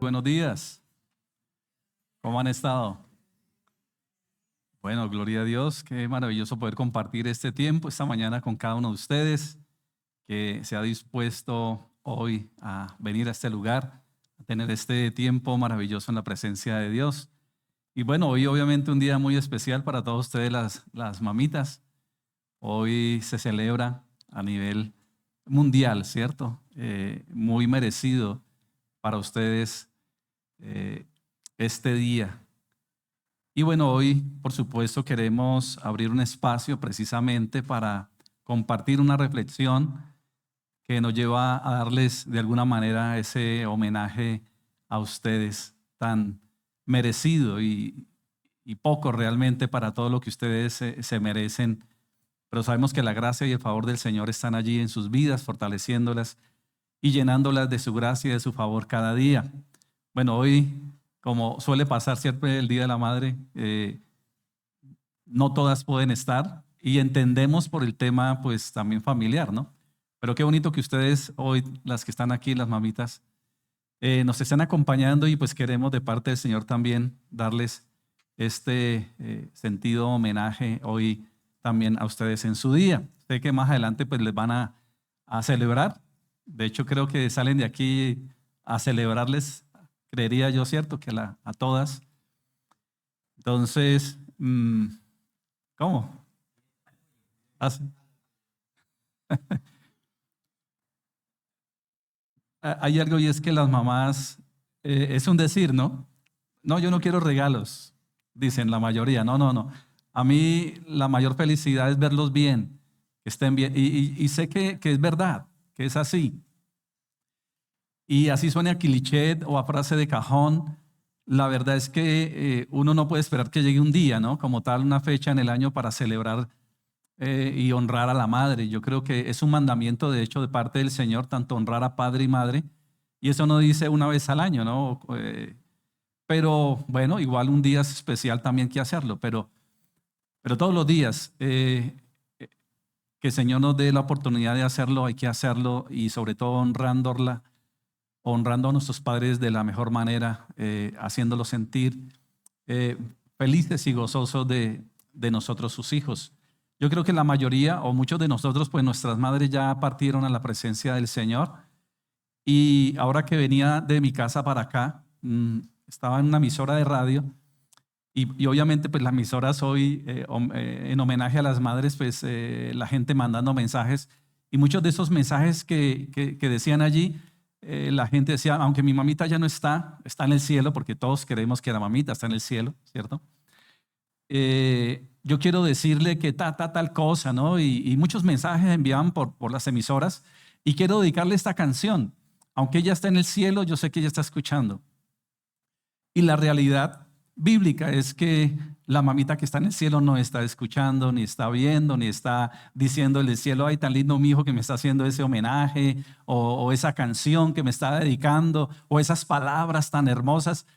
Buenos días, ¿cómo han estado? Bueno, gloria a Dios, qué maravilloso poder compartir este tiempo esta mañana con cada uno de ustedes que se ha dispuesto hoy a venir a este lugar, a tener este tiempo maravilloso en la presencia de Dios. Y bueno, hoy obviamente un día muy especial para todos ustedes las mamitas. Hoy se celebra a nivel mundial, ¿cierto? Muy merecido para ustedes este día. Y bueno, hoy, por supuesto, queremos abrir un espacio precisamente para compartir una reflexión que nos lleva a darles de alguna manera ese homenaje a ustedes tan merecido y poco realmente para todo lo que ustedes se merecen. Pero sabemos que la gracia y el favor del Señor están allí en sus vidas, fortaleciéndolas y llenándolas de su gracia y de su favor cada día. Bueno, hoy, como suele pasar siempre el Día de la Madre, no todas pueden estar y entendemos por el tema pues también familiar, ¿no? Pero qué bonito que ustedes hoy, las que están aquí, las mamitas, nos estén acompañando y pues queremos de parte del Señor también darles este sentido homenaje hoy también a ustedes en su día. Sé que más adelante pues les van a celebrar. De hecho creo que salen de aquí a celebrarles, creería yo, ¿cierto? Que a todas. Entonces, ¿cómo? Hay algo y es que las mamás, es un decir, ¿no? No, yo no quiero regalos, dicen la mayoría. No, no, no. A mí la mayor felicidad es verlos bien, que estén bien. Y sé que es verdad, que es así. Y así suene a cliché o a frase de cajón, la verdad es que uno no puede esperar que llegue un día, ¿no? Como tal, una fecha en el año para celebrar y honrar a la madre. Yo creo que es un mandamiento, de hecho, de parte del Señor, tanto honrar a padre y madre. Y eso no dice una vez al año, ¿no? Pero bueno, igual un día es especial también que hacerlo, pero todos los días que el Señor nos dé la oportunidad de hacerlo, hay que hacerlo y sobre todo honrando a nuestros padres de la mejor manera, haciéndolos sentir felices y gozosos de nosotros, sus hijos. Yo creo que la mayoría o muchos de nosotros, pues nuestras madres ya partieron a la presencia del Señor. Y ahora que venía de mi casa para acá, estaba en una emisora de radio y obviamente pues las emisoras hoy en homenaje a las madres, pues la gente mandando mensajes y muchos de esos mensajes que decían allí, la gente decía, aunque mi mamita ya no está en el cielo, porque todos creemos que la mamita está en el cielo, ¿cierto? Yo quiero decirle que tal cosa, ¿no? Y muchos mensajes enviaban por las emisoras y quiero dedicarle esta canción. Aunque ella está en el cielo, yo sé que ella está escuchando. Y la realidad bíblica es que la mamita que está en el cielo no está escuchando, ni está viendo, ni está diciendo en el cielo, ay, tan lindo mi hijo que me está haciendo ese homenaje, o esa canción que me está dedicando, o esas palabras tan hermosas.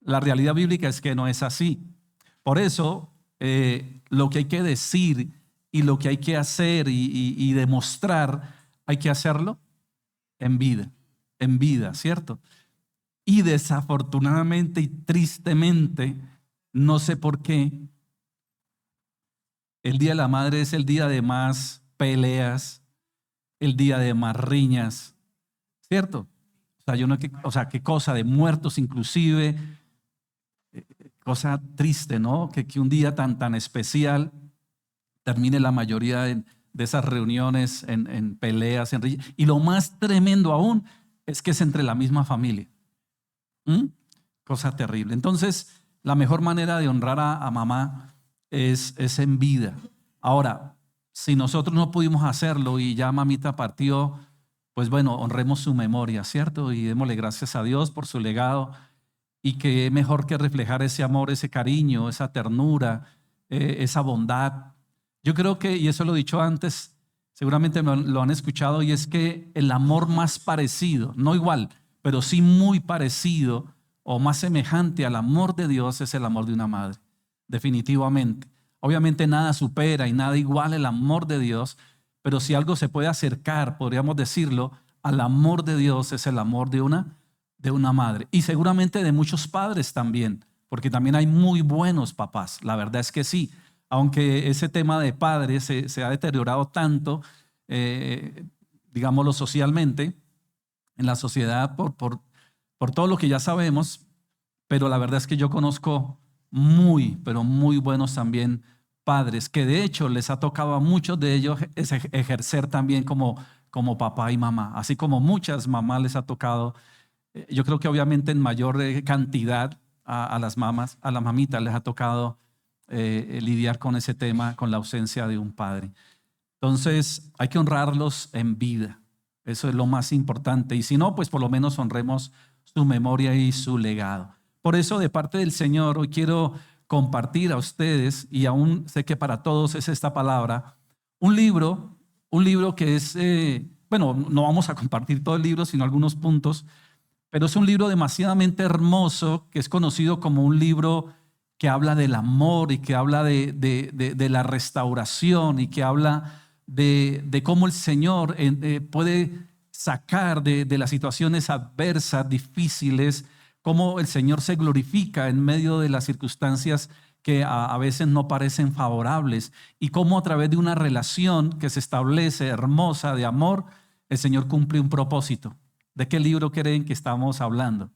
La realidad bíblica es que no es así. Por eso, lo que hay que decir y lo que hay que hacer y demostrar, hay que hacerlo en vida, ¿cierto? Y desafortunadamente y tristemente, no sé por qué, el Día de la Madre es el día de más peleas, el día de más riñas, ¿cierto? O sea, qué cosa de muertos inclusive, cosa triste, ¿no? Que un día tan especial termine la mayoría de esas reuniones en peleas, en riñas. Y lo más tremendo aún es que es entre la misma familia. Cosa terrible. Entonces, la mejor manera de honrar a mamá es en vida. Ahora, si nosotros no pudimos hacerlo y ya mamita partió, pues bueno, honremos su memoria, ¿cierto? Y démosle gracias a Dios por su legado y que mejor que reflejar ese amor, ese cariño, esa ternura, esa bondad. Yo creo que, y eso lo he dicho antes, seguramente lo han escuchado, y es que el amor más parecido, no igual, pero sí muy parecido o más semejante al amor de Dios es el amor de una madre, definitivamente. Obviamente nada supera y nada iguala el amor de Dios, pero si algo se puede acercar, podríamos decirlo, al amor de Dios es el amor de una de una madre y seguramente de muchos padres también, porque también hay muy buenos papás. La verdad es que sí, aunque ese tema de padres se ha deteriorado tanto, eh, digámoslo socialmente, en la sociedad por todo lo que ya sabemos, pero la verdad es que yo conozco muy, pero muy buenos también padres, que de hecho les ha tocado a muchos de ellos ejercer también como papá y mamá, así como muchas mamás les ha tocado. Yo creo que obviamente en mayor cantidad a las mamás, a las mamitas les ha tocado lidiar con ese tema, con la ausencia de un padre. Entonces hay que honrarlos en vida. Eso es lo más importante. Y si no, pues por lo menos honremos su memoria y su legado. Por eso, de parte del Señor, hoy quiero compartir a ustedes, y aún sé que para todos es esta palabra, un libro que es, bueno, no vamos a compartir todo el libro, sino algunos puntos, pero es un libro demasiadamente hermoso, que es conocido como un libro que habla del amor y que habla de la restauración y que habla de cómo el Señor puede sacar de las situaciones adversas, difíciles, cómo el Señor se glorifica en medio de las circunstancias que a veces no parecen favorables y cómo a través de una relación que se establece hermosa de amor, el Señor cumple un propósito. ¿De qué libro creen que estamos hablando?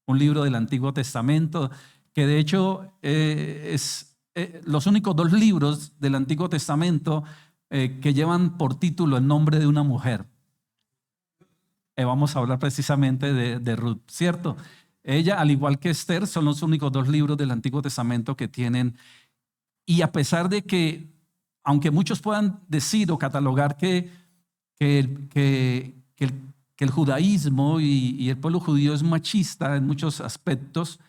Un libro del Antiguo Testamento que de hecho es los únicos dos libros del Antiguo Testamento que llevan por título el nombre de una mujer. Vamos a hablar precisamente de Ruth, ¿cierto? Ella, al igual que Esther, son los únicos dos libros del Antiguo Testamento que tienen. Y a pesar de que, aunque muchos puedan decir o catalogar que el judaísmo y el pueblo judío es machista en muchos aspectos,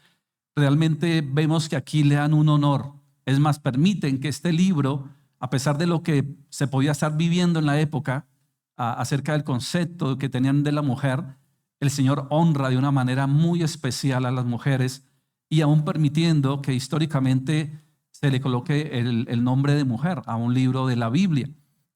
realmente vemos que aquí le dan un honor. Es más, permiten que este libro, a pesar de lo que se podía estar viviendo en la época, acerca del concepto que tenían de la mujer, el Señor honra de una manera muy especial a las mujeres y aún permitiendo que históricamente se le coloque el nombre de mujer a un libro de la Biblia,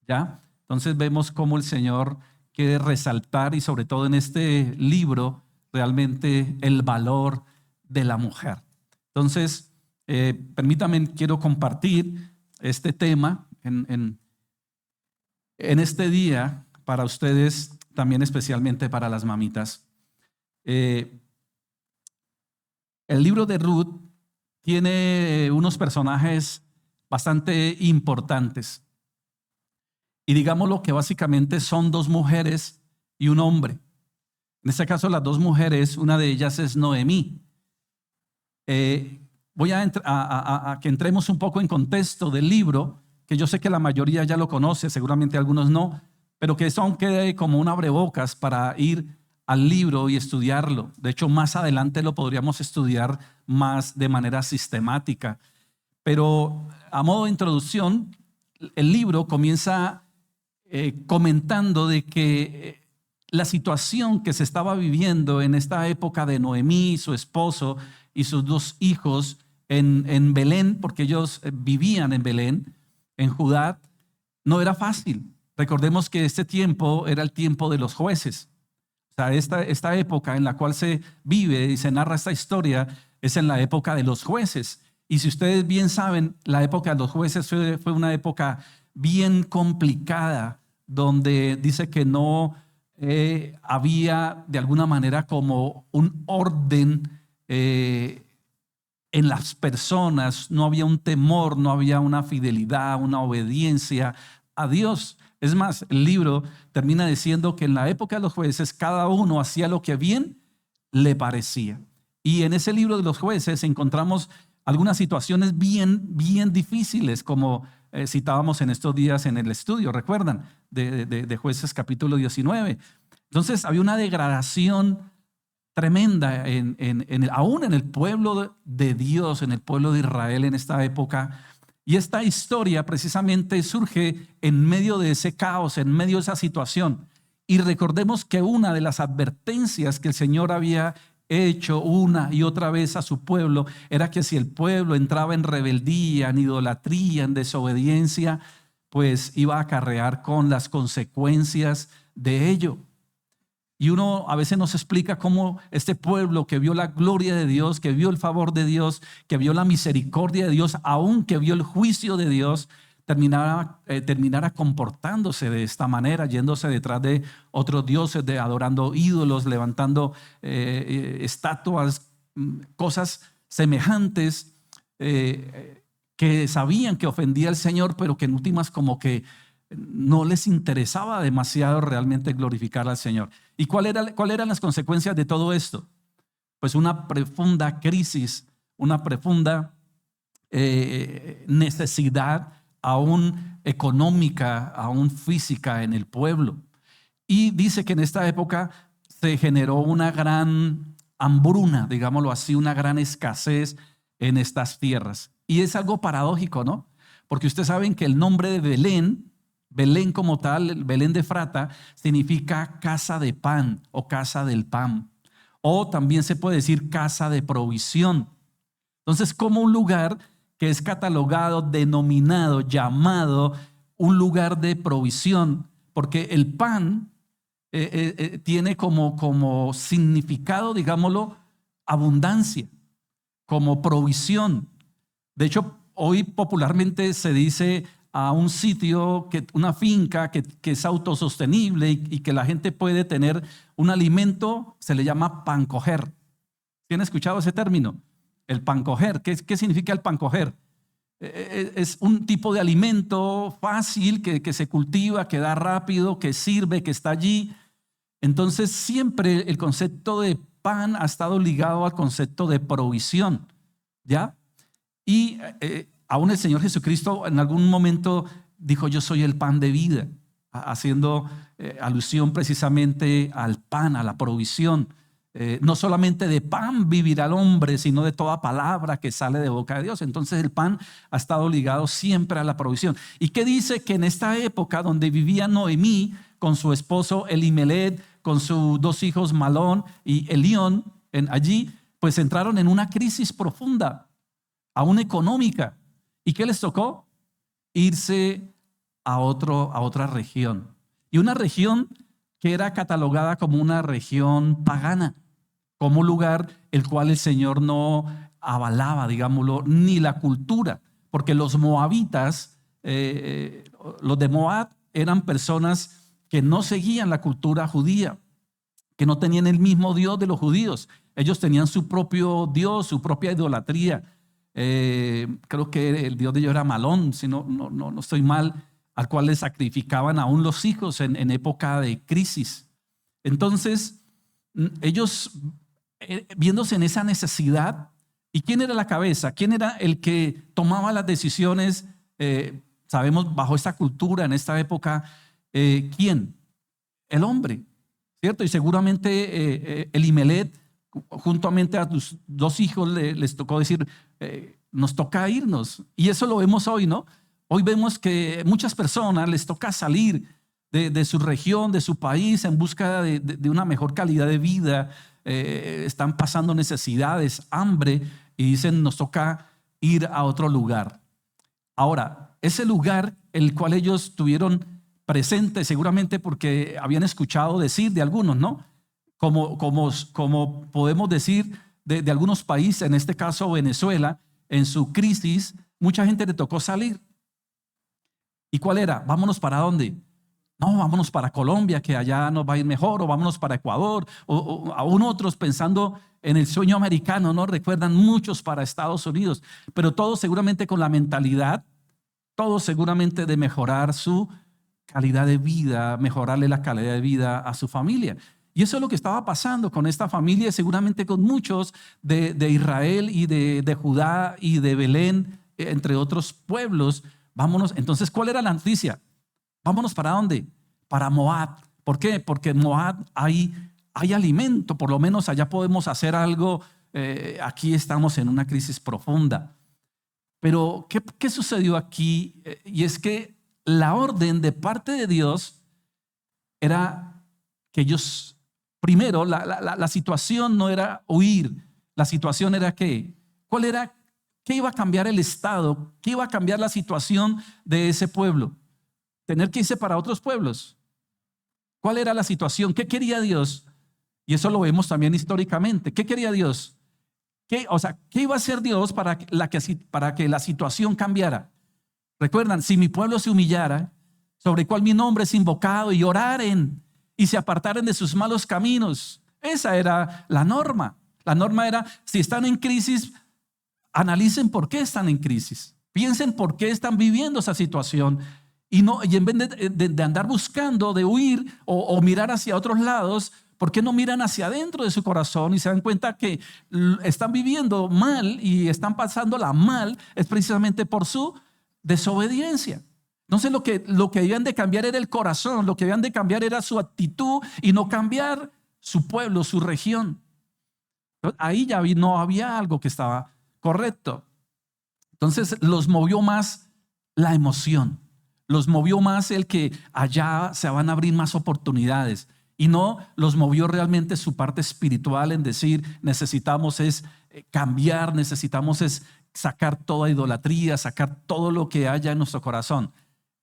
¿ya? Entonces vemos cómo el Señor quiere resaltar y sobre todo en este libro realmente el valor de la mujer. Entonces, permítanme, quiero compartir este tema en este día para ustedes, también especialmente para las mamitas. El libro de Ruth tiene unos personajes bastante importantes. Y digámoslo que básicamente son dos mujeres y un hombre. En este caso, las dos mujeres, una de ellas es Noemí. Voy a que entremos un poco en contexto del libro, que yo sé que la mayoría ya lo conoce, seguramente algunos no, pero que eso aún quede como un abrebocas para ir al libro y estudiarlo. De hecho, más adelante lo podríamos estudiar más de manera sistemática. Pero a modo de introducción, el libro comienza comentando de que la situación que se estaba viviendo en esta época de Noemí, su esposo y sus dos hijos en Belén, porque ellos vivían en Belén, en Judá, no era fácil. Recordemos que este tiempo era el tiempo de los jueces. O sea, esta época en la cual se vive y se narra esta historia es en la época de los jueces. Y si ustedes bien saben, la época de los jueces fue una época bien complicada, donde dice que no había de alguna manera como un orden en las personas, no había un temor, no había una fidelidad, una obediencia a Dios. Es más, el libro termina diciendo que en la época de los jueces cada uno hacía lo que bien le parecía. Y en ese libro de los jueces encontramos algunas situaciones bien difíciles, como citábamos en estos días en el estudio, ¿recuerdan? De Jueces capítulo 19. Entonces había una degradación tremenda aún en el pueblo de Dios, en el pueblo de Israel en esta época. Y esta historia precisamente surge en medio de ese caos, en medio de esa situación. Y recordemos que una de las advertencias que el Señor había hecho una y otra vez a su pueblo era que si el pueblo entraba en rebeldía, en idolatría, en desobediencia, pues iba a acarrear con las consecuencias de ello. Y uno a veces nos explica cómo este pueblo que vio la gloria de Dios, que vio el favor de Dios, que vio la misericordia de Dios, aun que vio el juicio de Dios, terminara comportándose de esta manera, yéndose detrás de otros dioses, adorando ídolos, levantando estatuas, cosas semejantes que sabían que ofendía al Señor, pero que en últimas como que no les interesaba demasiado realmente glorificar al Señor. ¿Y cuáles eran las consecuencias de todo esto? Pues una profunda crisis, una profunda necesidad aún económica, aún física en el pueblo. Y dice que en esta época se generó una gran hambruna, digámoslo así, una gran escasez en estas tierras. Y es algo paradójico, ¿no? Porque ustedes saben que el nombre de Belén, Belén como tal, el Belén de Efrata, significa casa de pan o casa del pan. O también se puede decir casa de provisión. Entonces, como un lugar que es catalogado, denominado, llamado un lugar de provisión, porque el pan tiene como significado, digámoslo, abundancia, como provisión. De hecho, hoy popularmente se dice a un sitio, una finca que es autosostenible y que la gente puede tener un alimento, se le llama pancoger. ¿Sí han escuchado ese término? El pancoger. ¿Qué significa el pancoger? Es un tipo de alimento fácil que se cultiva, que da rápido, que sirve, que está allí. Entonces siempre el concepto de pan ha estado ligado al concepto de provisión, ¿ya? Y aún el Señor Jesucristo en algún momento dijo: yo soy el pan de vida, haciendo alusión precisamente al pan, a la provisión. No solamente de pan vivirá el hombre, sino de toda palabra que sale de boca de Dios. Entonces el pan ha estado ligado siempre a la provisión. ¿Y qué dice? Que en esta época donde vivía Noemí con su esposo Elimelec, con sus dos hijos Malón y Elión, allí pues entraron en una crisis profunda, aún económica. ¿Y qué les tocó? Irse a otra región. Y una región que era catalogada como una región pagana, como un lugar el cual el Señor no avalaba, digámoslo, ni la cultura, porque los moabitas, los de Moab, eran personas que no seguían la cultura judía, que no tenían el mismo Dios de los judíos. Ellos tenían su propio Dios, su propia idolatría. Creo que el Dios de ellos era Malón, si no estoy mal, al cual le sacrificaban aún los hijos en época de crisis. Entonces, ellos viéndose en esa necesidad, ¿y quién era la cabeza? ¿Quién era el que tomaba las decisiones? Sabemos, bajo esta cultura, en esta época, ¿quién? El hombre, ¿cierto? Y seguramente Elimelec, juntamente a tus dos hijos, les tocó decir: nos toca irnos. Y eso lo vemos hoy, ¿no? Hoy vemos que muchas personas les toca salir de su región, de su país, en busca de una mejor calidad de vida. Están pasando necesidades, hambre, y dicen: nos toca ir a otro lugar. Ahora, ese lugar el cual ellos tuvieron presente, seguramente porque habían escuchado decir de algunos, ¿no? Como podemos decir de algunos países, en este caso Venezuela, en su crisis, mucha gente le tocó salir. ¿Y cuál era? ¿Vámonos para dónde? No, vámonos para Colombia, que allá nos va a ir mejor, o vámonos para Ecuador, o aún otros pensando en el sueño americano, ¿no? Recuerdan muchos para Estados Unidos, pero todos seguramente con la mentalidad, todos seguramente de mejorar su calidad de vida, mejorarle la calidad de vida a su familia. Y eso es lo que estaba pasando con esta familia, seguramente con muchos de Israel y de Judá y de Belén, entre otros pueblos. Vámonos. Entonces, ¿cuál era la noticia? Vámonos ¿para dónde? Para Moab. ¿Por qué? Porque en Moab hay alimento, por lo menos allá podemos hacer algo. Aquí estamos en una crisis profunda. Pero, ¿qué sucedió aquí? Y es que la orden de parte de Dios era que ellos, primero, la situación no era huir, la situación era ¿qué? ¿Cuál era? ¿Qué iba a cambiar el estado? ¿Qué iba a cambiar la situación de ese pueblo? ¿Tener que irse para otros pueblos? ¿Cuál era la situación? ¿Qué quería Dios? Y eso lo vemos también históricamente. ¿Qué quería Dios? ¿Qué iba a hacer Dios para que la situación cambiara? Recuerdan, si mi pueblo se humillara, sobre el cual mi nombre es invocado, y oraren y se apartaren de sus malos caminos. Esa era la norma. La norma era, si están en crisis, analicen por qué están en crisis. Piensen por qué están viviendo esa situación. Y en vez de andar buscando, de huir o mirar hacia otros lados, ¿por qué no miran hacia adentro de su corazón y se dan cuenta que están viviendo mal y están pasándola mal? Es precisamente por su desobediencia. Entonces lo que debían de cambiar era el corazón, lo que debían de cambiar era su actitud y no cambiar su pueblo, su región. Ahí ya no había algo que estaba correcto. Entonces los movió más la emoción, los movió más el que allá se van a abrir más oportunidades, y no los movió realmente su parte espiritual en decir, necesitamos es cambiar, necesitamos es sacar toda idolatría, sacar todo lo que haya en nuestro corazón.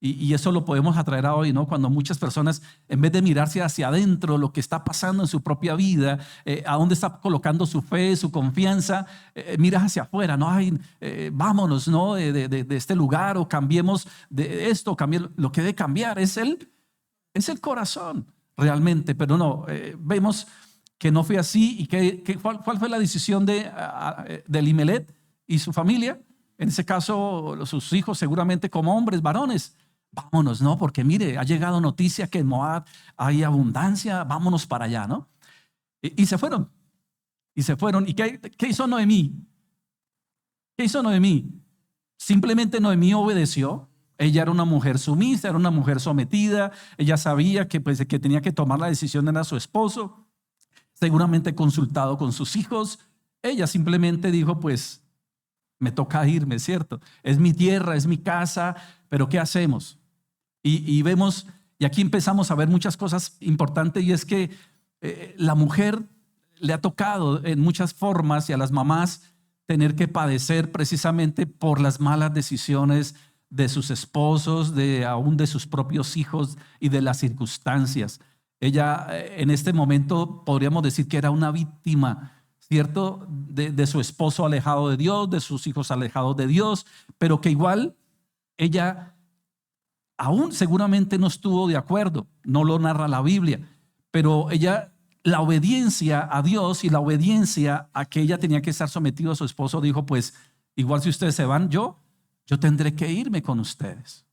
Y eso lo podemos atraer a hoy, ¿no? Cuando muchas personas, en vez de mirarse hacia adentro, lo que está pasando en su propia vida, a dónde está colocando su fe, su confianza, miras hacia afuera, ¿no? Ay, vámonos, ¿no? De este lugar, o cambiemos de esto, cambiemos. Lo que debe cambiar es el corazón, realmente. Pero no, vemos que no fue así. ¿Y cuál fue la decisión de Elimelech y su familia? En ese caso, sus hijos, seguramente como hombres, varones. Vámonos, ¿no? Porque mire, ha llegado noticia que en Moab hay abundancia, vámonos para allá, ¿no? Y se fueron. Y se fueron. ¿Y qué hizo Noemí? ¿Qué hizo Noemí? Simplemente Noemí obedeció. Ella era una mujer sumisa, era una mujer sometida. Ella sabía que tenía que tomar la decisión, era su esposo. Seguramente consultado con sus hijos. Ella simplemente dijo, pues, me toca irme, ¿cierto? Es mi tierra, es mi casa, pero ¿qué hacemos? Y vemos, y aquí empezamos a ver muchas cosas importantes, y es que la mujer le ha tocado en muchas formas, y a las mamás tener que padecer precisamente por las malas decisiones de sus esposos, aún de sus propios hijos y de las circunstancias. Ella en este momento podríamos decir que era una víctima, ¿cierto? De su esposo alejado de Dios, de sus hijos alejados de Dios, pero que igual ella aún seguramente no estuvo de acuerdo, no lo narra la Biblia, pero ella, la obediencia a Dios y la obediencia a que ella tenía que estar sometido a su esposo, dijo, pues igual si ustedes se van, yo tendré que irme con ustedes.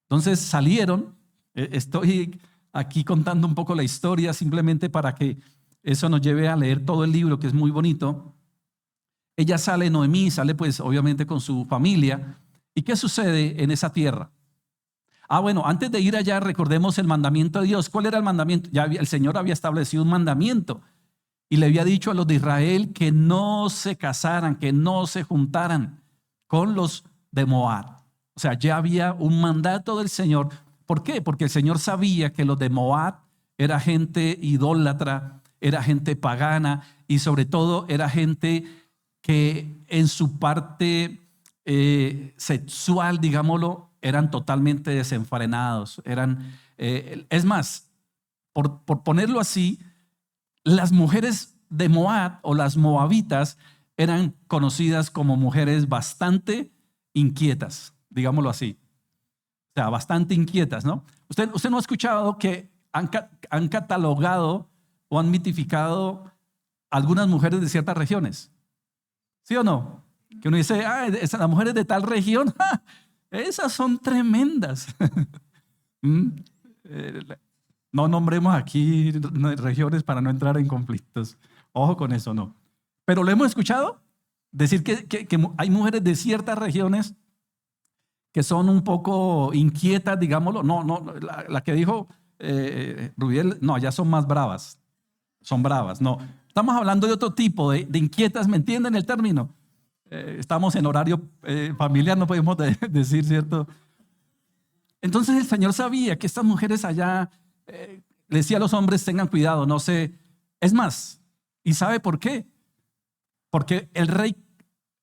Entonces salieron. Estoy aquí contando un poco la historia simplemente para que eso nos lleve a leer todo el libro, que es muy bonito. Ella sale, Noemí sale pues obviamente con su familia. ¿Y qué sucede en esa tierra? Bueno, antes de ir allá recordemos el mandamiento de Dios. ¿Cuál era el mandamiento? El Señor había establecido un mandamiento y le había dicho a los de Israel que no se casaran, que no se juntaran con los de Moab. O sea, ya había un mandato del Señor. ¿Por qué? Porque el Señor sabía que los de Moab era gente idólatra, era gente pagana, y sobre todo era gente que en su parte sexual, digámoslo, eran totalmente desenfrenados. Es más, por ponerlo así, las mujeres de Moab o las moabitas eran conocidas como mujeres bastante inquietas, digámoslo así. O sea, bastante inquietas, ¿no? Usted no ha escuchado que han catalogado o han mitificado algunas mujeres de ciertas regiones. ¿Sí o no? Que uno dice, las mujeres de tal región, esas son tremendas. No nombremos aquí regiones para no entrar en conflictos. Ojo con eso, no. Pero lo hemos escuchado decir que hay mujeres de ciertas regiones que son un poco inquietas, digámoslo. No, la que dijo Rubiel, no, ya son más bravas. Son bravas, no. Estamos hablando de otro tipo de inquietas, ¿me entienden el término? Estamos en horario familiar, no podemos decir, ¿cierto? Entonces el Señor sabía que estas mujeres allá, le decía a los hombres, tengan cuidado, no sé. Es más, ¿y sabe por qué? Porque el rey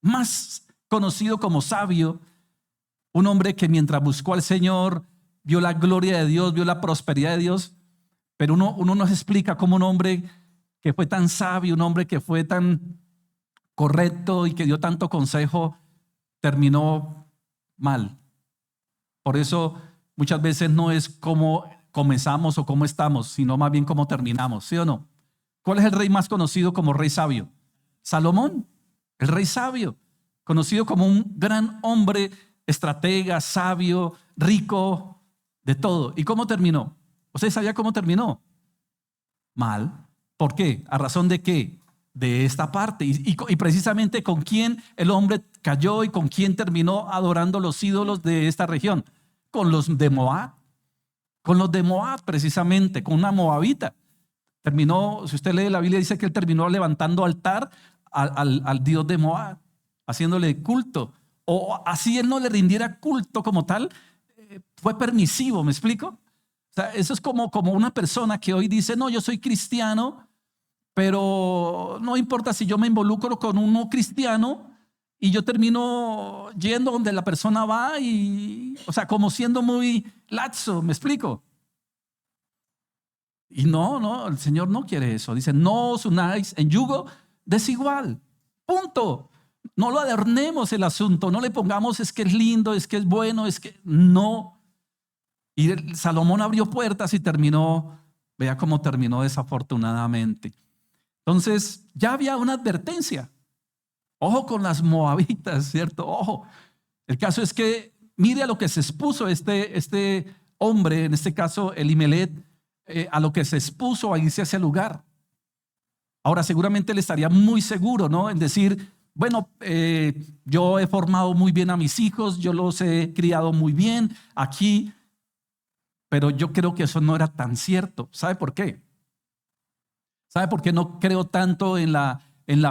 más conocido como sabio, un hombre que mientras buscó al Señor, vio la gloria de Dios, vio la prosperidad de Dios, pero uno no se explica cómo un hombre que fue tan sabio, un hombre que fue tan correcto y que dio tanto consejo, terminó mal. Por eso muchas veces no es cómo comenzamos o cómo estamos, sino más bien cómo terminamos, ¿sí o no? ¿Cuál es el rey más conocido como rey sabio? Salomón, el rey sabio, conocido como un gran hombre, estratega, sabio, rico, de todo. ¿Y cómo terminó? ¿Usted sabía cómo terminó? Mal. ¿Por qué? ¿A razón de qué? De esta parte. Y precisamente con quién el hombre cayó y con quién terminó adorando los ídolos de esta región. Con los de Moab. Con los de Moab, precisamente, con una moabita. Terminó, si usted lee la Biblia, dice que él terminó levantando altar al dios de Moab, haciéndole culto. O así él no le rindiera culto como tal, fue permisivo, ¿me explico? O sea, eso es como una persona que hoy dice, no, yo soy cristiano, pero no importa si yo me involucro con un no cristiano y yo termino yendo donde la persona va y, o sea, como siendo muy laxo, ¿me explico? Y no, el Señor no quiere eso. Dice, no os unáis en yugo desigual. Punto. No lo adornemos el asunto, no le pongamos es que es lindo, es que es bueno, es que no. Y Salomón abrió puertas y terminó, vea cómo terminó desafortunadamente. Entonces ya había una advertencia. Ojo con las moabitas, ¿cierto? Ojo. El caso es que mire a lo que se expuso este hombre, en este caso Elimelech, a lo que se expuso a irse a ese lugar. Ahora seguramente él estaría muy seguro, ¿no? En decir, bueno, yo he formado muy bien a mis hijos, yo los he criado muy bien aquí, pero yo creo que eso no era tan cierto. ¿Sabe por qué? ¿Sabe por qué no creo tanto en la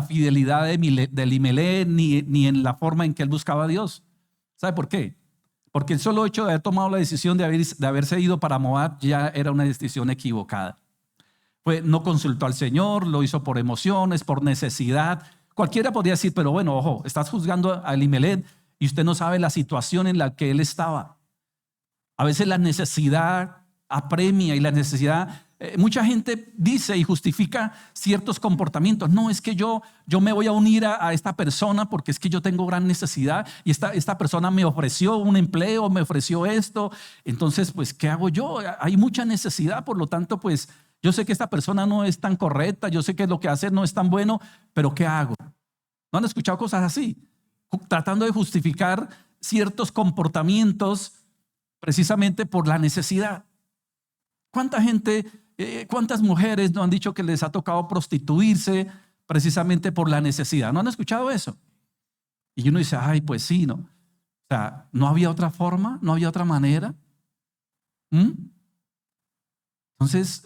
fidelidad de Elimelech ni en la forma en que él buscaba a Dios? ¿Sabe por qué? Porque el solo hecho de haber tomado la decisión de haberse ido para Moab ya era una decisión equivocada. No consultó al Señor, lo hizo por emociones, por necesidad. Cualquiera podría decir, pero bueno, ojo, estás juzgando a Elimelech y usted no sabe la situación en la que él estaba. A veces la necesidad apremia y la necesidad, mucha gente dice y justifica ciertos comportamientos. No, es que yo me voy a unir a esta persona porque es que yo tengo gran necesidad y esta persona me ofreció un empleo, me ofreció esto. Entonces, pues, ¿qué hago yo? Hay mucha necesidad, por lo tanto, pues, yo sé que esta persona no es tan correcta, yo sé que lo que hace no es tan bueno, pero ¿qué hago? ¿No han escuchado cosas así? Tratando de justificar ciertos comportamientos precisamente por la necesidad. ¿Cuánta gente, cuántas mujeres no han dicho que les ha tocado prostituirse precisamente por la necesidad? ¿No han escuchado eso? Y uno dice, ay, pues sí, ¿no? O sea, ¿no había otra forma? ¿No había otra manera? Entonces,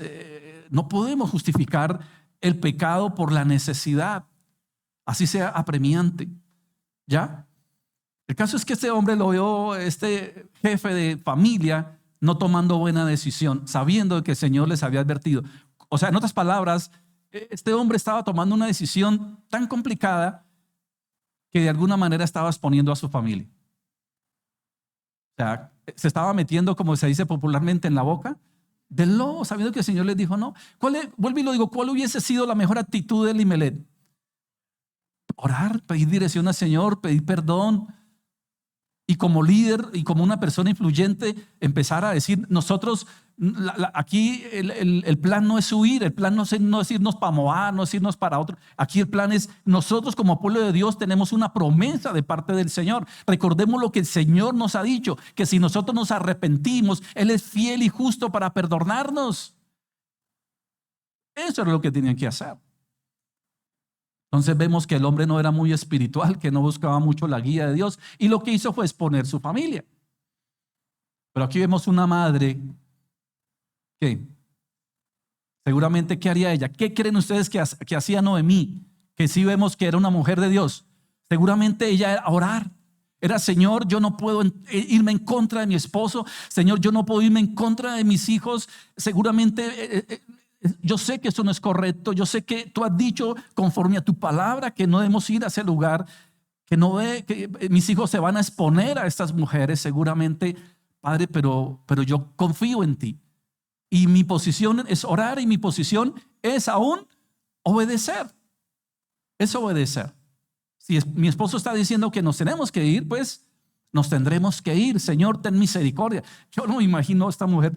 no podemos justificar el pecado por la necesidad, así sea apremiante. ¿Ya? El caso es que este hombre lo vio, este jefe de familia, no tomando buena decisión, sabiendo que el Señor les había advertido. O sea, en otras palabras, este hombre estaba tomando una decisión tan complicada que de alguna manera estaba exponiendo a su familia. O sea, se estaba metiendo, como se dice popularmente, en la boca del lobo, sabiendo que el Señor les dijo no. Vuelvo y lo digo, ¿cuál hubiese sido la mejor actitud de Elimelech? Orar, pedir dirección al Señor, pedir perdón. Y como líder y como una persona influyente, empezar a decir, nosotros, aquí el plan no es huir, el plan no es irnos para Moab, no es irnos para otro. Aquí el plan es, nosotros como pueblo de Dios tenemos una promesa de parte del Señor. Recordemos lo que el Señor nos ha dicho, que si nosotros nos arrepentimos, Él es fiel y justo para perdonarnos. Eso es lo que tenían que hacer. Entonces vemos que el hombre no era muy espiritual, que no buscaba mucho la guía de Dios y lo que hizo fue exponer su familia. Pero aquí vemos una madre que seguramente, ¿qué haría ella? ¿Qué creen ustedes que hacía Noemí? Que sí vemos que era una mujer de Dios. Seguramente ella era orar. Era, Señor, yo no puedo irme en contra de mi esposo. Señor, yo no puedo irme en contra de mis hijos. Seguramente yo sé que eso no es correcto. Yo sé que tú has dicho conforme a tu palabra que no debemos ir a ese lugar, que mis hijos se van a exponer a estas mujeres seguramente, Padre, pero yo confío en ti. Y mi posición es orar y mi posición es aún obedecer. Es obedecer. Si mi esposo está diciendo que nos tenemos que ir, pues nos tendremos que ir. Señor, ten misericordia. Yo no me imagino a esta mujer,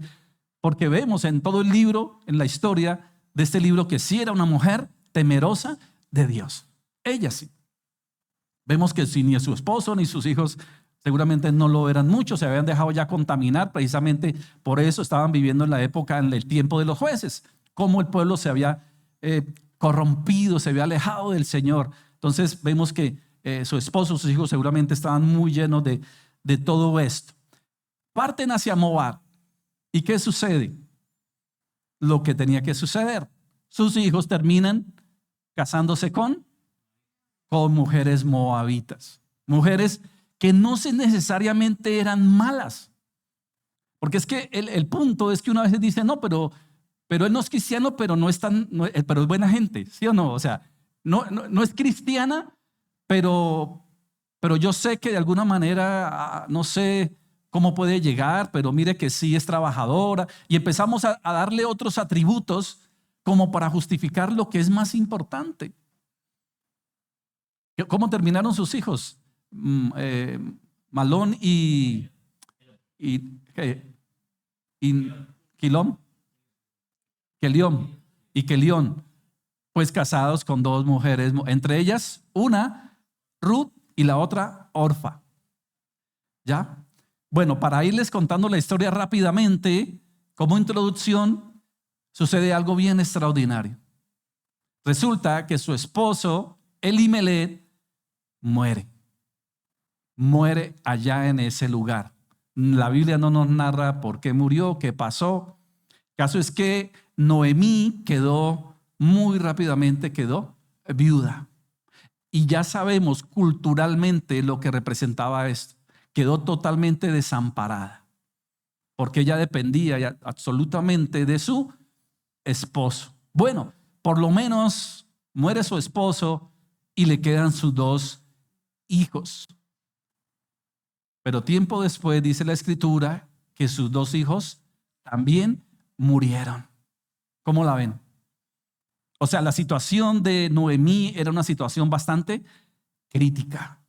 porque vemos en todo el libro, en la historia de este libro, que sí era una mujer temerosa de Dios. Ella sí. Vemos que si ni su esposo ni sus hijos seguramente no lo eran mucho, se habían dejado ya contaminar, precisamente por eso estaban viviendo en la época, en el tiempo de los jueces, cómo el pueblo se había corrompido, se había alejado del Señor. Entonces vemos que su esposo, sus hijos seguramente estaban muy llenos de todo esto. Parten hacia Moab. ¿Y qué sucede? Lo que tenía que suceder. Sus hijos terminan casándose con mujeres moabitas. Mujeres que no necesariamente eran malas. Porque es que el punto es que una vez dice, no, pero él no es cristiano, pero no es tan, pero es buena gente, ¿sí o no? O sea, no es cristiana, pero yo sé que de alguna manera, no sé cómo puede llegar, pero mire que sí es trabajadora. Y empezamos a darle otros atributos como para justificar lo que es más importante. ¿Cómo terminaron sus hijos? Malón y Quilón, Quelión, pues casados con dos mujeres, entre ellas una Ruth y la otra Orfa. ¿Ya? Bueno, para irles contando la historia rápidamente, como introducción, sucede algo bien extraordinario. Resulta que su esposo, Elimelech, muere allá en ese lugar. La Biblia no nos narra por qué murió, qué pasó. El caso es que Noemí muy rápidamente quedó viuda. Y ya sabemos culturalmente lo que representaba esto. Quedó totalmente desamparada, porque ella dependía ya absolutamente de su esposo. Bueno, por lo menos muere su esposo y le quedan sus dos hijos. Pero tiempo después dice la Escritura que sus dos hijos también murieron. ¿Cómo la ven? O sea, la situación de Noemí era una situación bastante crítica.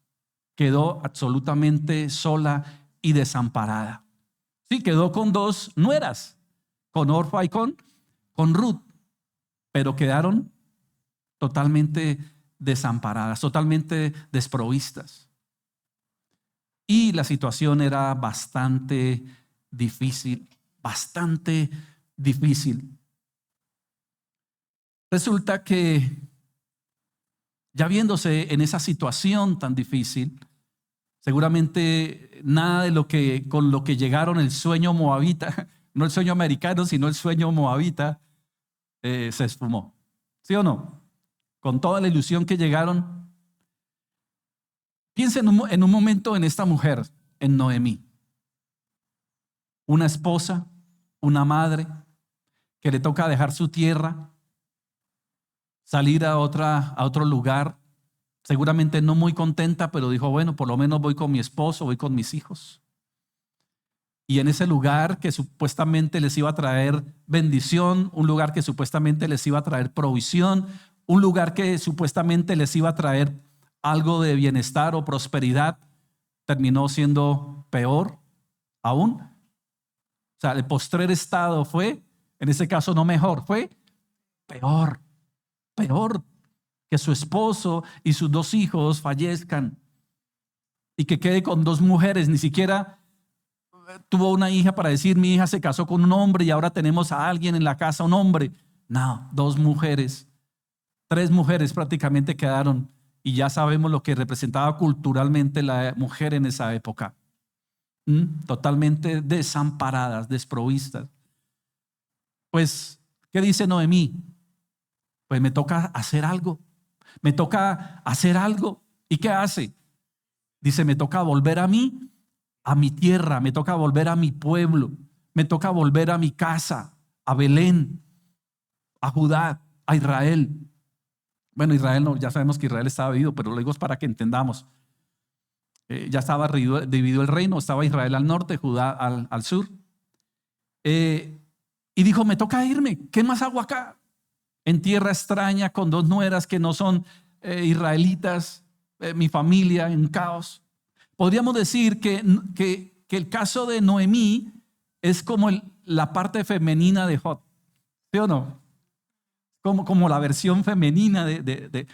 Quedó absolutamente sola y desamparada. Sí, quedó con dos nueras, con Orfa y con Ruth, pero quedaron totalmente desamparadas, totalmente desprovistas. Y la situación era bastante difícil, bastante difícil. Resulta que ya viéndose en esa situación tan difícil, seguramente nada de con lo que llegaron el sueño moabita, no el sueño americano, sino el sueño moabita, se esfumó. ¿Sí o no? Con toda la ilusión que llegaron. Piensen en un momento en esta mujer, en Noemí. Una esposa, una madre, que le toca dejar su tierra, salir a otro lugar, seguramente no muy contenta, pero dijo, bueno, por lo menos voy con mi esposo, voy con mis hijos. Y en ese lugar que supuestamente les iba a traer bendición, un lugar que supuestamente les iba a traer provisión, un lugar que supuestamente les iba a traer algo de bienestar o prosperidad, terminó siendo peor aún. O sea, el postrer estado fue, en ese caso no mejor, fue peor que su esposo y sus dos hijos fallezcan y que quede con dos mujeres. Ni siquiera tuvo una hija para decir, mi hija se casó con un hombre y ahora tenemos a alguien en la casa, un hombre. No, dos mujeres, tres mujeres prácticamente quedaron, y ya sabemos lo que representaba culturalmente la mujer en esa época. Totalmente desamparadas, desprovistas. Pues, ¿qué dice Noemí? Pues me toca hacer algo. Me toca hacer algo. ¿Y qué hace? Dice, me toca volver a mi tierra, me toca volver a mi pueblo, me toca volver a mi casa, a Belén, a Judá, a Israel. Bueno, Israel no, ya sabemos que Israel estaba dividido, pero lo digo es para que entendamos. Ya estaba dividido el reino, estaba Israel al norte, Judá al sur. Y Y dijo, me toca irme, ¿qué más hago acá? En tierra extraña, con dos nueras que no son israelitas, mi familia en caos. Podríamos decir que el caso de Noemí es como la parte femenina de Job, ¿sí o no? Como la versión femenina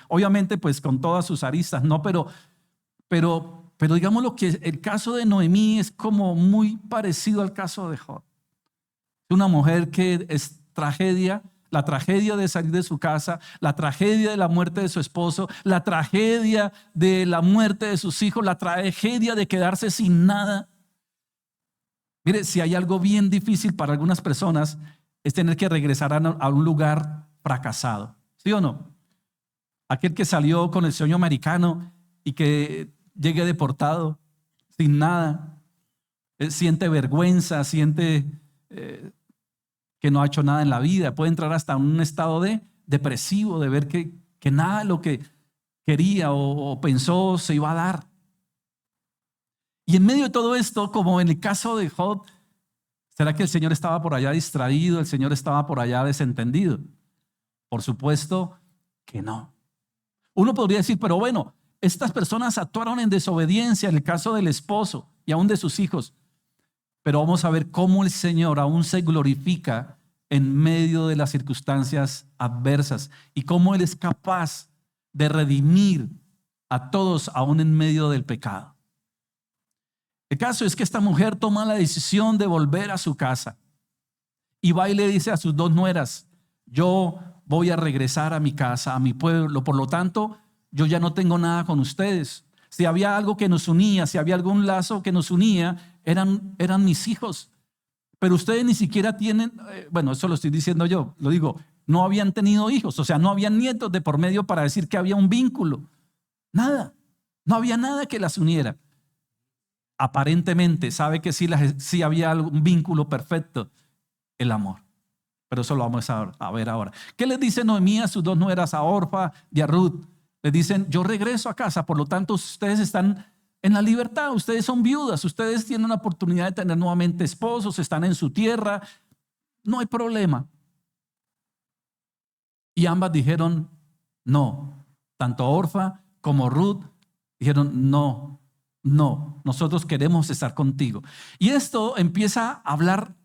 obviamente pues con todas sus aristas, ¿no? Pero digamos lo que el caso de Noemí es como muy parecido al caso de Job. Una mujer que es tragedia, la tragedia de salir de su casa, la tragedia de la muerte de su esposo, la tragedia de la muerte de sus hijos, la tragedia de quedarse sin nada. Mire, si hay algo bien difícil para algunas personas es tener que regresar a un lugar fracasado, ¿sí o no? Aquel que salió con el sueño americano y que llegue deportado sin nada, siente vergüenza, siente que no ha hecho nada en la vida, puede entrar hasta un estado depresivo, de ver que nada de lo que quería o pensó se iba a dar. Y en medio de todo esto, como en el caso de Job, ¿será que el Señor estaba por allá distraído? ¿El Señor estaba por allá desentendido? Por supuesto que no. Uno podría decir, pero bueno, estas personas actuaron en desobediencia en el caso del esposo y aún de sus hijos. Pero vamos a ver cómo el Señor aún se glorifica en medio de las circunstancias adversas y cómo Él es capaz de redimir a todos aún en medio del pecado. El caso es que esta mujer toma la decisión de volver a su casa y va y le dice a sus dos nueras, yo voy a regresar a mi casa, a mi pueblo, por lo tanto, yo ya no tengo nada con ustedes. Si había algo que nos unía, si había algún lazo que nos unía, eran mis hijos. Pero ustedes ni siquiera tienen, bueno, eso lo estoy diciendo yo, lo digo, no habían tenido hijos, o sea, no habían nietos de por medio para decir que había un vínculo. Nada, no había nada que las uniera. Aparentemente sabe que sí había un vínculo perfecto, el amor. Pero eso lo vamos a ver ahora. ¿Qué les dice Noemí a sus dos nueras, a Orfa y a Ruth? Les dicen, yo regreso a casa, por lo tanto ustedes están en la libertad, ustedes son viudas, ustedes tienen la oportunidad de tener nuevamente esposos, están en su tierra, no hay problema. Y ambas dijeron, no, tanto Orfa como Ruth dijeron, no, nosotros queremos estar contigo. Y esto empieza a hablar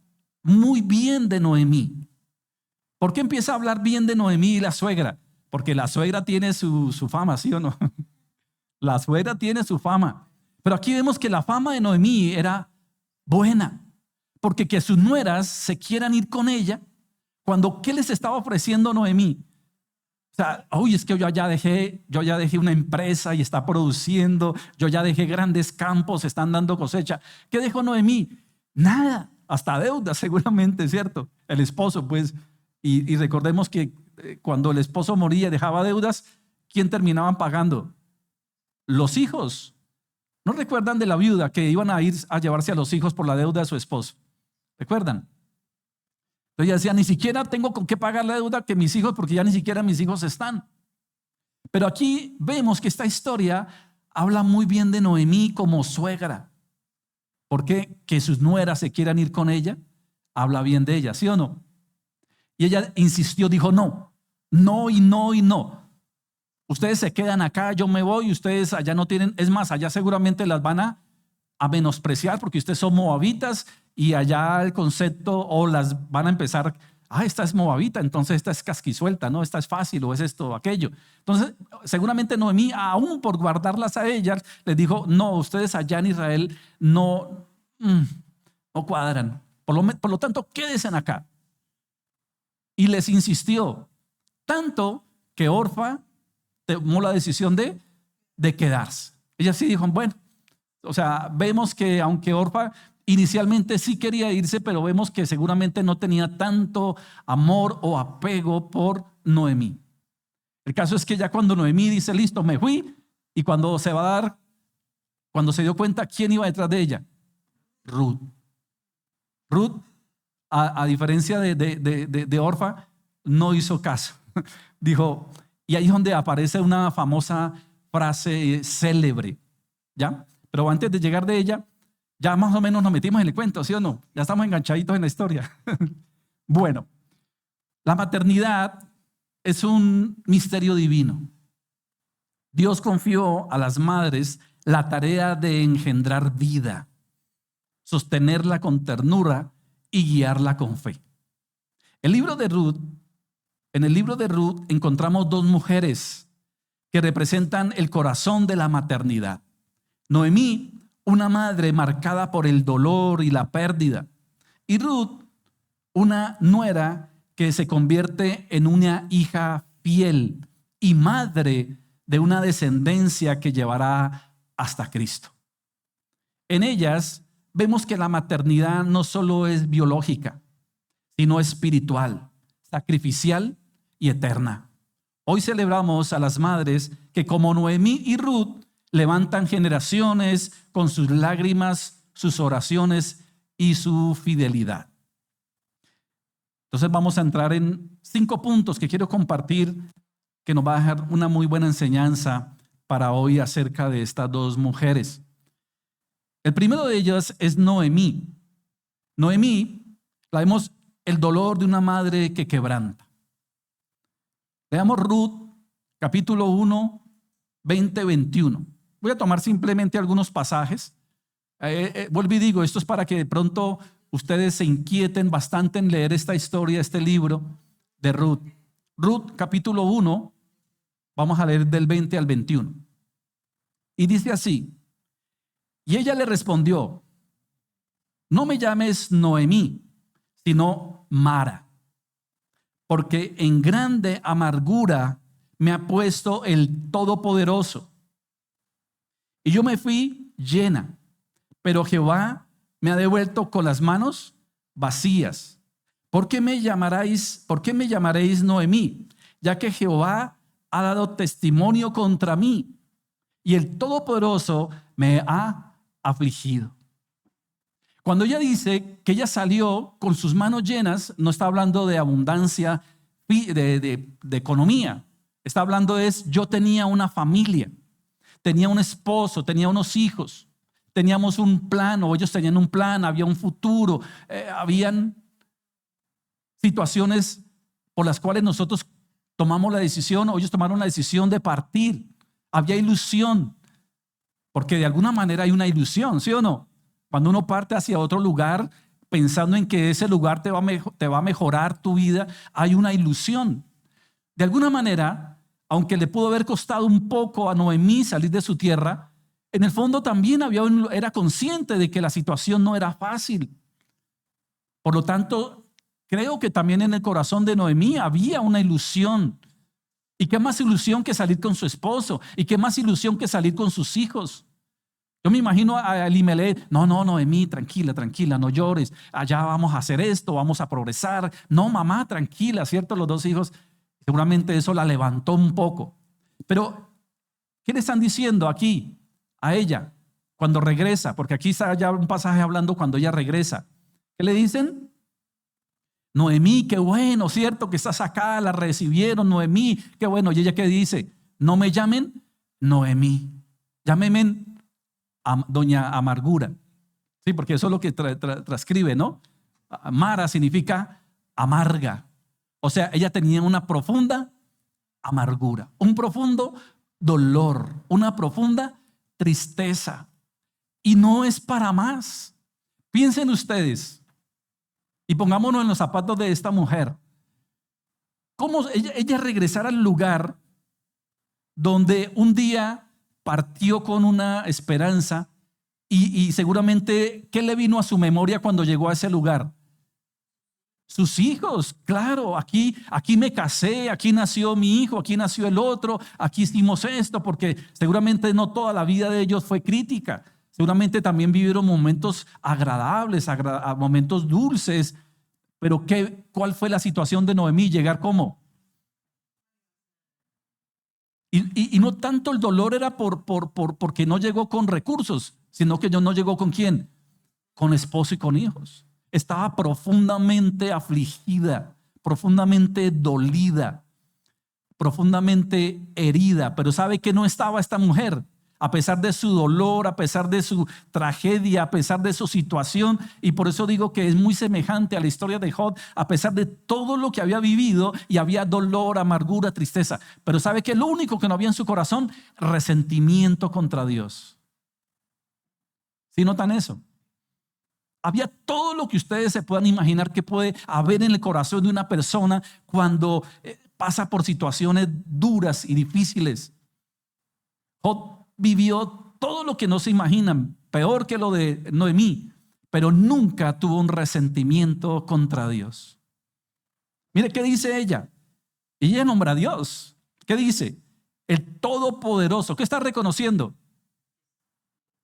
muy bien de Noemí. ¿Por qué empieza a hablar bien de Noemí y la suegra? Porque la suegra tiene su fama, ¿sí o no? La suegra tiene su fama. Pero aquí vemos que la fama de Noemí era buena. Porque que sus nueras se quieran ir con ella, cuando ¿qué les estaba ofreciendo Noemí? O sea, uy, es que yo ya dejé una empresa y está produciendo, yo ya dejé grandes campos, están dando cosecha. ¿Qué dejó Noemí? Nada, hasta deuda seguramente, ¿cierto? El esposo, pues, y recordemos que cuando el esposo moría y dejaba deudas, ¿quién terminaban pagando? Los hijos. ¿No recuerdan de la viuda que iban a ir a llevarse a los hijos por la deuda de su esposo? ¿Recuerdan? Entonces ella decía, ni siquiera tengo con qué pagar la deuda que mis hijos, porque ya ni siquiera mis hijos están. Pero aquí vemos que esta historia habla muy bien de Noemí como suegra. ¿Por qué? Que sus nueras se quieran ir con ella, habla bien de ella, ¿sí o no? Y ella insistió, dijo, no y no y no. Ustedes se quedan acá, yo me voy y ustedes allá no tienen, es más, allá seguramente las van a menospreciar porque ustedes son moabitas y allá el concepto o las van a empezar, esta es moabita, entonces esta es casquisuelta, ¿no? Esta es fácil o es esto o aquello. Entonces seguramente Noemí, aún por guardarlas a ellas, les dijo, no, ustedes allá en Israel no cuadran. Por lo tanto, quédense acá. Y les insistió, tanto que Orfa tomó la decisión de quedarse. Ella sí dijo, bueno, o sea, vemos que aunque Orfa inicialmente sí quería irse, pero vemos que seguramente no tenía tanto amor o apego por Noemí. El caso es que ya cuando Noemí dice, listo, me fui, y cuando se dio cuenta, ¿quién iba detrás de ella? Ruth. Ruth, a diferencia de Orfa, no hizo caso. Dijo, y ahí es donde aparece una famosa frase célebre, ¿ya? Pero antes de llegar de ella, ya más o menos nos metimos en el cuento, ¿sí o no? Ya estamos enganchaditos en la historia. Bueno, la maternidad es un misterio divino. Dios confió a las madres la tarea de engendrar vida, sostenerla con ternura y guiarla con fe. En el libro de Ruth encontramos dos mujeres que representan el corazón de la maternidad. Noemí, una madre marcada por el dolor y la pérdida, y Ruth, una nuera que se convierte en una hija fiel y madre de una descendencia que llevará hasta Cristo. En ellas vemos que la maternidad no solo es biológica, sino espiritual, sacrificial y eterna. Hoy celebramos a las madres que, como Noemí y Ruth, levantan generaciones con sus lágrimas, sus oraciones y su fidelidad. Entonces vamos a entrar en 5 puntos que quiero compartir, que nos va a dejar una muy buena enseñanza para hoy acerca de estas dos mujeres. El primero de ellas es Noemí. Noemí, la vemos el dolor de una madre que quebranta. Leamos Ruth, capítulo 1, 20-21. Voy a tomar simplemente algunos pasajes. Vuelvo y digo, esto es para que de pronto ustedes se inquieten bastante en leer esta historia, este libro de Ruth. Ruth, capítulo 1, vamos a leer del 20 al 21. Y dice así: y ella le respondió: no me llames Noemí, sino Mara, porque en grande amargura me ha puesto el Todopoderoso. Y yo me fui llena, pero Jehová me ha devuelto con las manos vacías. ¿Por qué me llamaréis Noemí? Ya que Jehová ha dado testimonio contra mí y el Todopoderoso me ha afligido. Cuando ella dice que ella salió con sus manos llenas, no está hablando de abundancia de economía. Está hablando yo tenía una familia, tenía un esposo, tenía unos hijos, teníamos un plan, o ellos tenían un plan, había un futuro, habían situaciones por las cuales nosotros tomamos la decisión, o ellos tomaron la decisión de partir. Había ilusión, porque de alguna manera hay una ilusión, ¿sí o no? Cuando uno parte hacia otro lugar pensando en que ese lugar te va a mejorar tu vida, hay una ilusión. De alguna manera, aunque le pudo haber costado un poco a Noemí salir de su tierra, en el fondo también era consciente de que la situación no era fácil. Por lo tanto, creo que también en el corazón de Noemí había una ilusión. ¿Y qué más ilusión que salir con su esposo? ¿Y qué más ilusión que salir con sus hijos? Yo me imagino a Elimelech: no, Noemí, tranquila, no llores, allá vamos a hacer esto, vamos a progresar. No, mamá, tranquila, ¿cierto? Los dos hijos, seguramente eso la levantó un poco. Pero, ¿qué le están diciendo aquí a ella cuando regresa? Porque aquí está ya un pasaje hablando cuando ella regresa. ¿Qué le dicen? Noemí, qué bueno, ¿cierto? Que estás acá, la recibieron, Noemí, qué bueno. ¿Y ella qué dice? No me llamen Noemí, llámenme Doña Amargura. Sí, porque eso es lo que transcribe, ¿no? Mara significa amarga. O sea, ella tenía una profunda amargura, un profundo dolor, una profunda tristeza. Y no es para más. Piensen ustedes y pongámonos en los zapatos de esta mujer. ¿Cómo ella regresara al lugar donde un día partió con una esperanza y seguramente, ¿qué le vino a su memoria cuando llegó a ese lugar? Sus hijos, claro, aquí me casé, aquí nació mi hijo, aquí nació el otro, aquí hicimos esto, porque seguramente no toda la vida de ellos fue crítica. Seguramente también vivieron momentos agradables, momentos dulces, pero ¿cuál fue la situación de Noemí? Llegar ¿cómo? Y no tanto el dolor era porque no llegó con recursos, sino que no llegó ¿con quién? Con esposo y con hijos. Estaba profundamente afligida, profundamente dolida, profundamente herida. Pero ¿sabe qué no estaba esta mujer? a pesar de su dolor, a pesar de su tragedia, a pesar de su situación. Y por eso digo que es muy semejante a la historia de Job, a pesar de todo lo que había vivido y había dolor, amargura, tristeza. Pero ¿sabe qué? Lo único que no había en su corazón, resentimiento contra Dios. ¿Sí notan eso? Había todo lo que ustedes se puedan imaginar que puede haber en el corazón de una persona cuando pasa por situaciones duras y difíciles. Job vivió todo lo que no se imaginan, peor que lo de Noemí, pero nunca tuvo un resentimiento contra Dios. Mire qué dice ella. Ella nombra a Dios. ¿Qué dice? El Todopoderoso. ¿Qué está reconociendo?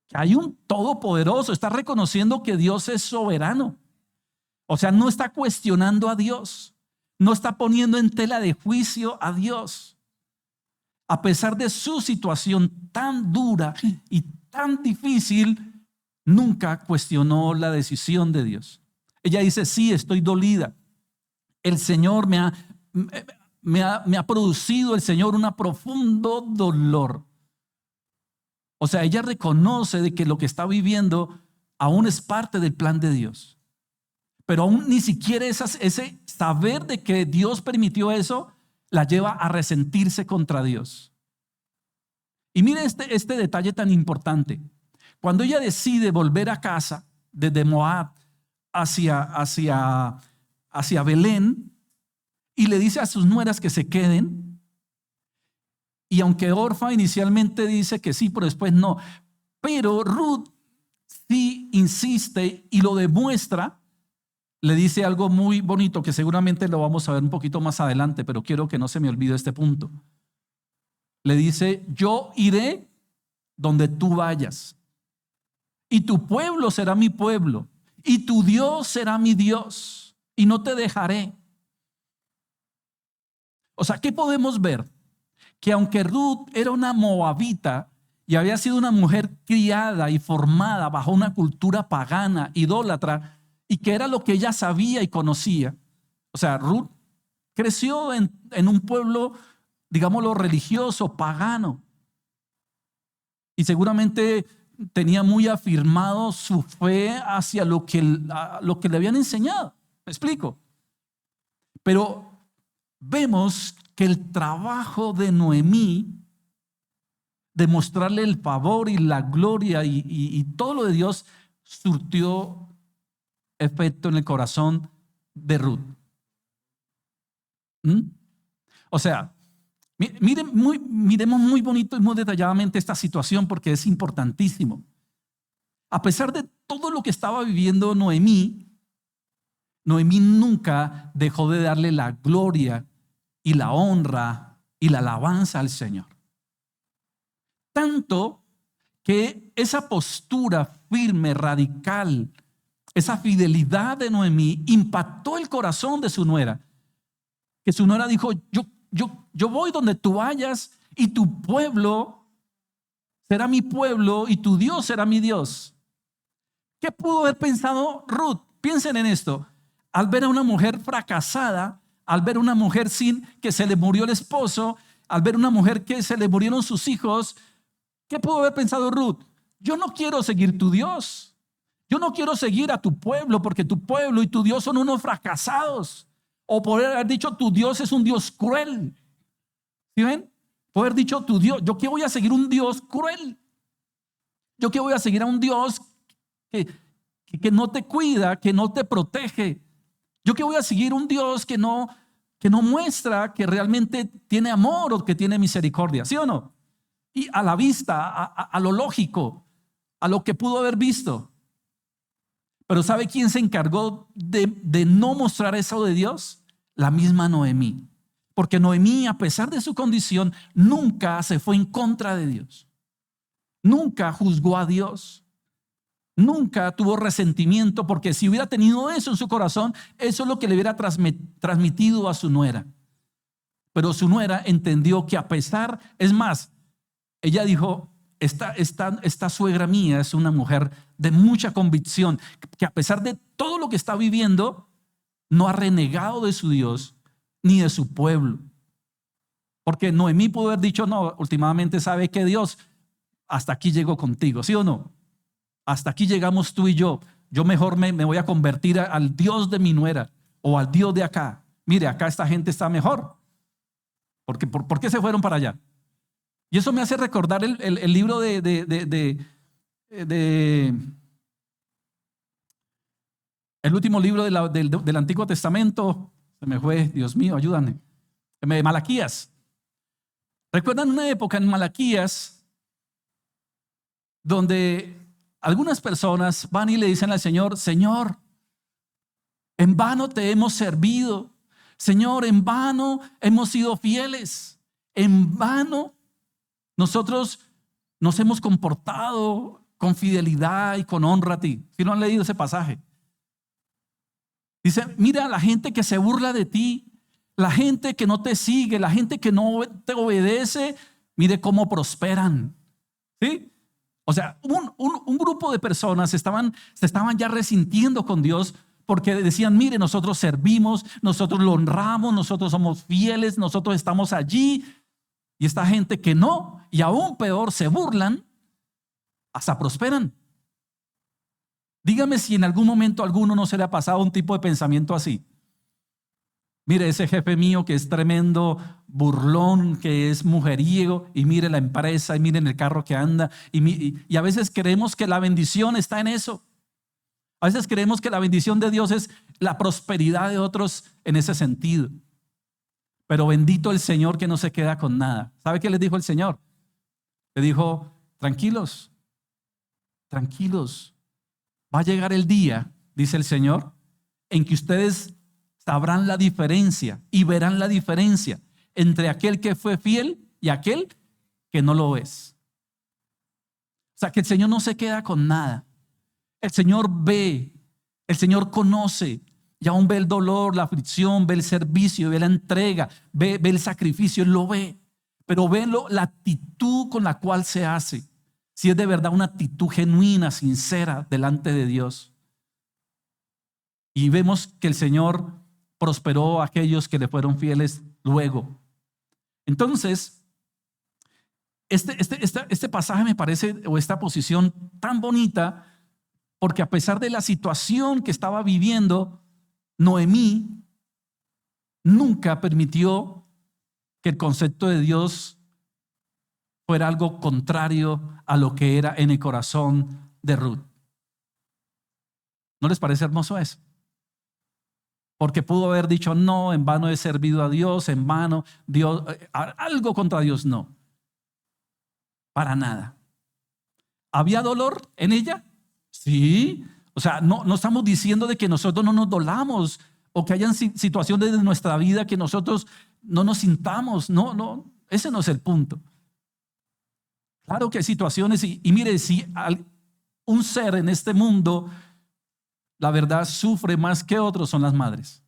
Que hay un Todopoderoso. Está reconociendo que Dios es soberano. O sea, no está cuestionando a Dios. No está poniendo en tela de juicio a Dios. A pesar de su situación tan dura y tan difícil, nunca cuestionó la decisión de Dios. Ella dice, sí, estoy dolida. El Señor me ha producido, el Señor, un profundo dolor. O sea, ella reconoce de que lo que está viviendo aún es parte del plan de Dios. Pero aún ni siquiera ese saber de que Dios permitió eso la lleva a resentirse contra Dios. Y mire este detalle tan importante. Cuando ella decide volver a casa desde Moab hacia Belén y le dice a sus nueras que se queden, y aunque Orfa inicialmente dice que sí, pero después no, pero Ruth sí insiste y lo demuestra. Le dice algo muy bonito que seguramente lo vamos a ver un poquito más adelante, pero quiero que no se me olvide este punto. Le dice, yo iré donde tú vayas, y tu pueblo será mi pueblo, y tu Dios será mi Dios, y no te dejaré. O sea, ¿qué podemos ver? Que aunque Ruth era una moabita y había sido una mujer criada y formada bajo una cultura pagana, idólatra, y que era lo que ella sabía y conocía. O sea, Ruth creció en un pueblo, digámoslo, religioso, pagano. Y seguramente tenía muy afirmado su fe hacia lo que le habían enseñado. ¿Me explico? Pero vemos que el trabajo de Noemí de mostrarle el favor y la gloria y todo lo de Dios surtió efecto en el corazón de Ruth. O sea, miremos muy bonito y muy detalladamente esta situación porque es importantísimo. A pesar de todo lo que estaba viviendo Noemí nunca dejó de darle la gloria y la honra y la alabanza al Señor. Tanto que esa postura firme, radical, esa fidelidad de Noemí impactó el corazón de su nuera. Que su nuera dijo, yo voy donde tú vayas y tu pueblo será mi pueblo y tu Dios será mi Dios. ¿Qué pudo haber pensado Ruth? Piensen en esto. Al ver a una mujer fracasada, al ver a una mujer sin que se le murió el esposo, al ver a una mujer que se le murieron sus hijos, ¿qué pudo haber pensado Ruth? Yo no quiero seguir tu Dios. Yo no quiero seguir a tu pueblo porque tu pueblo y tu Dios son unos fracasados. O poder haber dicho tu Dios es un Dios cruel. ¿Sí ven? Poder haber dicho tu Dios, yo que voy a seguir un Dios cruel. Yo que voy a seguir a un Dios que no te cuida, que no te protege. Yo que voy a seguir un Dios que no muestra que realmente tiene amor o que tiene misericordia. ¿Sí o no? Y a la vista, a lo lógico, a lo que pudo haber visto. Pero ¿sabe quién se encargó de no mostrar eso de Dios? La misma Noemí. Porque Noemí, a pesar de su condición, nunca se fue en contra de Dios. Nunca juzgó a Dios. Nunca tuvo resentimiento, porque si hubiera tenido eso en su corazón, eso es lo que le hubiera transmitido a su nuera. Pero su nuera entendió que a pesar, es más, ella dijo, esta suegra mía es una mujer de mucha convicción, que a pesar de todo lo que está viviendo, no ha renegado de su Dios ni de su pueblo. Porque Noemí pudo haber dicho, no, últimamente sabe que Dios, hasta aquí llego contigo, ¿sí o no? Hasta aquí llegamos tú y yo. Yo mejor me voy a convertir al Dios de mi nuera o al Dios de acá. Mire, acá esta gente está mejor. ¿Por qué se fueron para allá? Y eso me hace recordar el libro el último libro del Antiguo Testamento. Se me fue, Dios mío, ayúdame. Malaquías. ¿Recuerdan una época en Malaquías donde algunas personas van y le dicen al Señor: Señor, en vano te hemos servido. Señor, en vano hemos sido fieles. En vano nosotros nos hemos comportado con fidelidad y con honra a ti. Si no han leído ese pasaje. Dice: mira la gente que se burla de ti, la gente que no te sigue, la gente que no te obedece, mire cómo prosperan. ¿Sí? O sea, un grupo de personas se estaban ya resintiendo con Dios porque decían: mire, nosotros servimos, nosotros lo honramos, nosotros somos fieles, nosotros estamos allí. Y esta gente que no, y aún peor, se burlan, hasta prosperan. Dígame si en algún momento a alguno no se le ha pasado un tipo de pensamiento así. Mire, ese jefe mío que es tremendo burlón, que es mujeriego, y mire la empresa, y miren el carro que anda, y a veces creemos que la bendición está en eso. A veces creemos que la bendición de Dios es la prosperidad de otros en ese sentido. Pero bendito el Señor que no se queda con nada. ¿Sabe qué les dijo el Señor? Le dijo: tranquilos, tranquilos. Va a llegar el día, dice el Señor, en que ustedes sabrán la diferencia y verán la diferencia entre aquel que fue fiel y aquel que no lo es. O sea, que el Señor no se queda con nada. El Señor ve, el Señor conoce, y aún ve el dolor, la aflicción, ve el servicio, ve la entrega, ve el sacrificio, Él lo ve. Pero ve la actitud con la cual se hace. Si es de verdad una actitud genuina, sincera delante de Dios. Y vemos que el Señor prosperó a aquellos que le fueron fieles luego. Entonces, este pasaje me parece, o esta posición tan bonita, porque a pesar de la situación que estaba viviendo, Noemí nunca permitió que el concepto de Dios fuera algo contrario a lo que era en el corazón de Ruth. ¿No les parece hermoso eso? Porque pudo haber dicho: no, en vano he servido a Dios, en vano, Dios, algo contra Dios. No, para nada. ¿Había dolor en ella? Sí. O sea, no estamos diciendo de que nosotros no nos dolamos o que hayan situaciones de nuestra vida que nosotros no nos sintamos. No, ese no es el punto. Claro que hay situaciones y mire, si un ser en este mundo, la verdad, sufre más que otros, son las madres.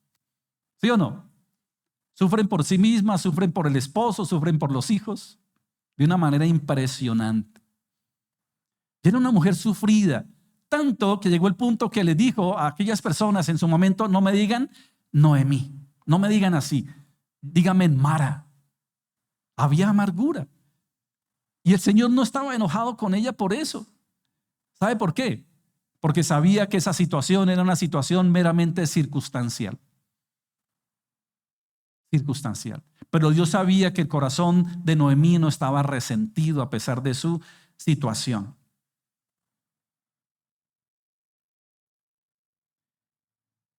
¿Sí o no? Sufren por sí mismas, sufren por el esposo, sufren por los hijos, de una manera impresionante. Y era una mujer sufrida, tanto que llegó el punto que le dijo a aquellas personas en su momento: no me digan Noemí, no me digan así, díganme Mara. Había amargura. Y el Señor no estaba enojado con ella por eso. ¿Sabe por qué? Porque sabía que esa situación era una situación meramente circunstancial. Circunstancial. Pero Dios sabía que el corazón de Noemí no estaba resentido a pesar de su situación.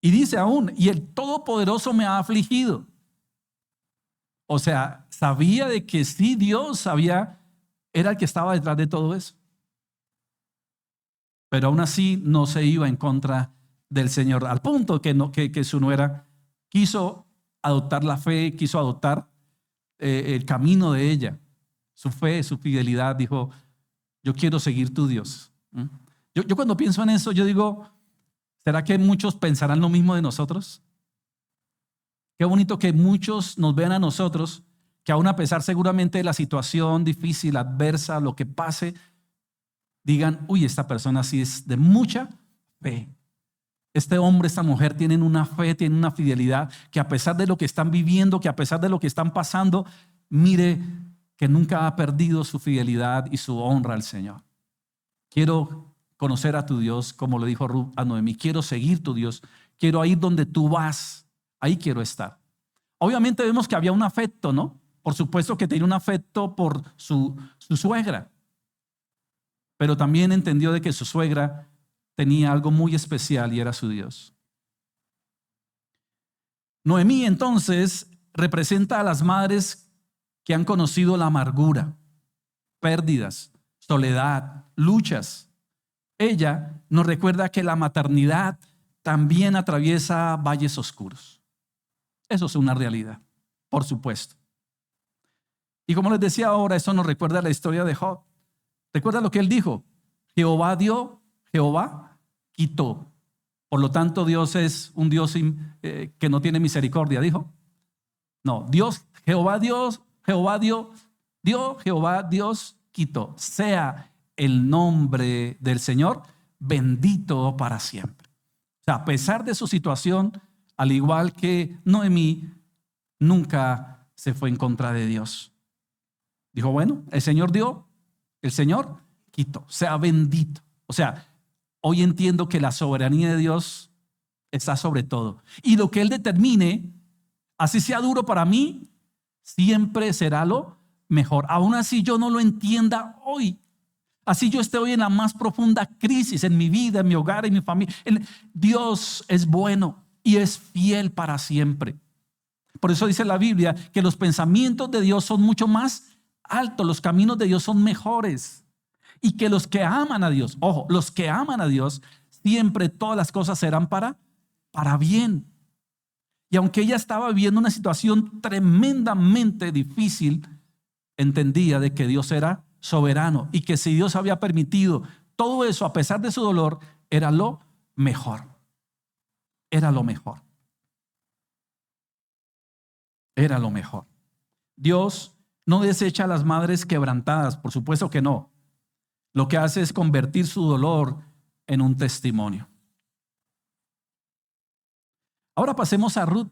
Y dice aún: y el Todopoderoso me ha afligido. O sea, sabía de que sí, Dios era el que estaba detrás de todo eso. Pero aún así no se iba en contra del Señor, al punto que su nuera quiso adoptar la fe, quiso adoptar el camino de ella, su fe, su fidelidad. Dijo: yo quiero seguir tu Dios. Yo cuando pienso en eso, yo digo: ¿será que muchos pensarán lo mismo de nosotros? Qué bonito que muchos nos vean a nosotros, que aún a pesar seguramente de la situación difícil, adversa, lo que pase, digan: uy, esta persona sí es de mucha fe. Este hombre, esta mujer tienen una fe, tienen una fidelidad, que a pesar de lo que están viviendo, que a pesar de lo que están pasando, mire, que nunca ha perdido su fidelidad y su honra al Señor. Quiero conocer a tu Dios, como le dijo Ruth a Noemí. Quiero seguir tu Dios. Quiero ir donde tú vas. Ahí quiero estar. Obviamente vemos que había un afecto, ¿no? Por supuesto que tenía un afecto por su suegra. Pero también entendió de que su suegra tenía algo muy especial y era su Dios. Noemí entonces representa a las madres que han conocido la amargura, pérdidas, soledad, luchas. Ella nos recuerda que la maternidad también atraviesa valles oscuros. Eso es una realidad, por supuesto. Y como les decía ahora, eso nos recuerda la historia de Job. Recuerda lo que él dijo: Jehová dio, Jehová quitó. Por lo tanto, Dios es un Dios que no tiene misericordia, dijo. No, Dios, Jehová Dios, Jehová dio, Jehová Dios quitó. Sea el nombre del Señor bendito para siempre. O sea, a pesar de su situación, al igual que Noemí, nunca se fue en contra de Dios. Dijo, bueno, el Señor dio, el Señor quitó. Sea bendito. O sea, hoy entiendo que la soberanía de Dios está sobre todo. Y lo que Él determine, así sea duro para mí, siempre será lo mejor. Aún así yo no lo entienda hoy. Así yo esté hoy en la más profunda crisis en mi vida, en mi hogar, en mi familia. Dios es bueno y es fiel para siempre. Por eso dice la Biblia que los pensamientos de Dios son mucho más altos, los caminos de Dios son mejores. Y que los que aman a Dios, ojo, los que aman a Dios, siempre todas las cosas serán para bien. Y aunque ella estaba viviendo una situación tremendamente difícil, entendía de que Dios era soberano y que si Dios había permitido todo eso, a pesar de su dolor, era lo mejor. Era lo mejor. Era lo mejor. Dios no desecha a las madres quebrantadas, por supuesto que no. Lo que hace es convertir su dolor en un testimonio. Ahora pasemos a Ruth.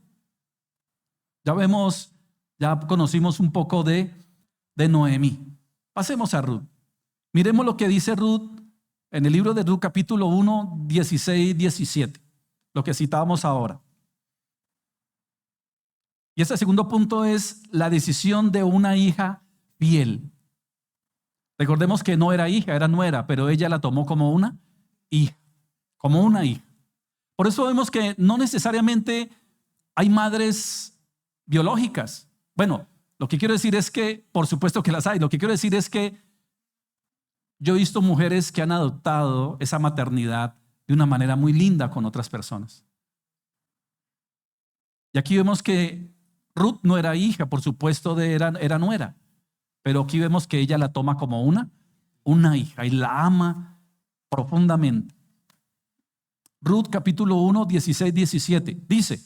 Ya conocimos un poco de Noemí. Pasemos a Ruth. Miremos lo que dice Ruth en el libro de Ruth, capítulo 1, 16, 17. Lo que citábamos ahora. Y este segundo punto es la decisión de una hija fiel. Recordemos que no era hija, era nuera, pero ella la tomó como una hija. Como una hija. Por eso vemos que no necesariamente hay madres biológicas. Bueno, lo que quiero decir es que, por supuesto que las hay, lo que quiero decir es que yo he visto mujeres que han adoptado esa maternidad de una manera muy linda con otras personas. Y aquí vemos que Ruth no era hija, por supuesto era nuera, pero aquí vemos que ella la toma como una hija y la ama profundamente. Ruth capítulo 1, 16, 17 dice,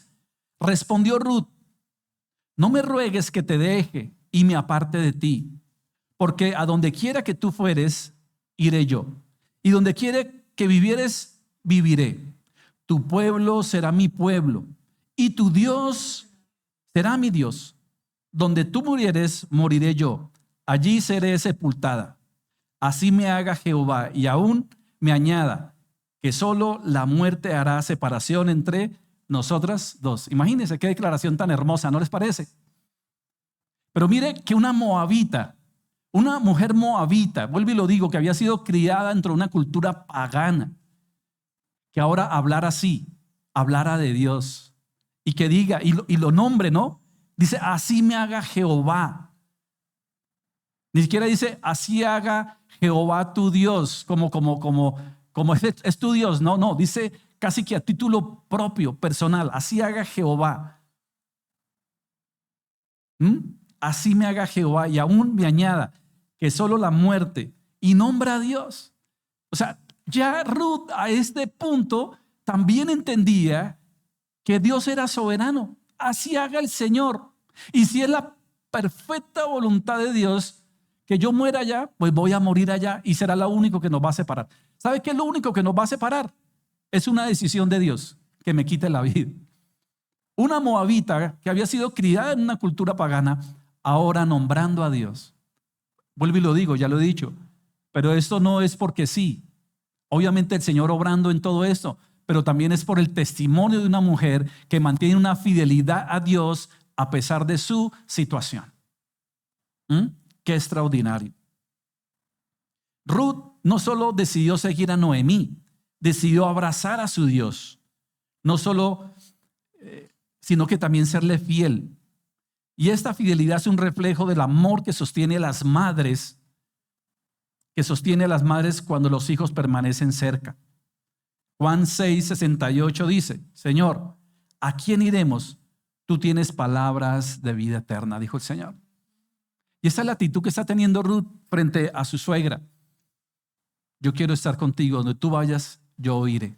respondió Ruth, no me ruegues que te deje y me aparte de ti, porque a donde quiera que tú fueres, iré yo, y donde quiera que vivieres, viviré. Tu pueblo será mi pueblo, y tu Dios será mi Dios. Donde tú murieres, moriré yo, allí seré sepultada. Así me haga Jehová, y aún me añada, que solo la muerte hará separación entre nosotras dos. Imagínense qué declaración tan hermosa, ¿no les parece? Pero mire que una moabita, una mujer moabita, vuelvo y lo digo, que había sido criada dentro de una cultura pagana, que ahora hablara así, hablara de Dios y que diga, y lo nombre, ¿no? Dice, así me haga Jehová. Ni siquiera dice, así haga Jehová tu Dios, como es tu Dios. No, dice casi que a título propio, personal, así haga Jehová. Así me haga Jehová y aún me añada que solo la muerte y nombra a Dios. O sea, ya Ruth a este punto también entendía que Dios era soberano. Así haga el Señor. Y si es la perfecta voluntad de Dios que yo muera allá, pues voy a morir allá y será lo único que nos va a separar. ¿Sabe qué es lo único que nos va a separar? Es una decisión de Dios que me quite la vida. Una moabita que había sido criada en una cultura pagana, ahora nombrando a Dios, Vuelvo y lo digo, ya lo he dicho, pero esto no es porque sí. Obviamente el Señor obrando en todo esto, pero también es por el testimonio de una mujer que mantiene una fidelidad a Dios a pesar de su situación. Qué extraordinario. Ruth no solo decidió seguir a Noemí, decidió abrazar a su Dios. No solo, sino que también serle fiel. Y esta fidelidad es un reflejo del amor que sostiene a las madres, cuando los hijos permanecen cerca. Juan 6:68 dice: Señor, ¿a quién iremos? Tú tienes palabras de vida eterna, dijo el Señor. Y esa es la actitud que está teniendo Ruth frente a su suegra. Yo quiero estar contigo, donde tú vayas, yo iré.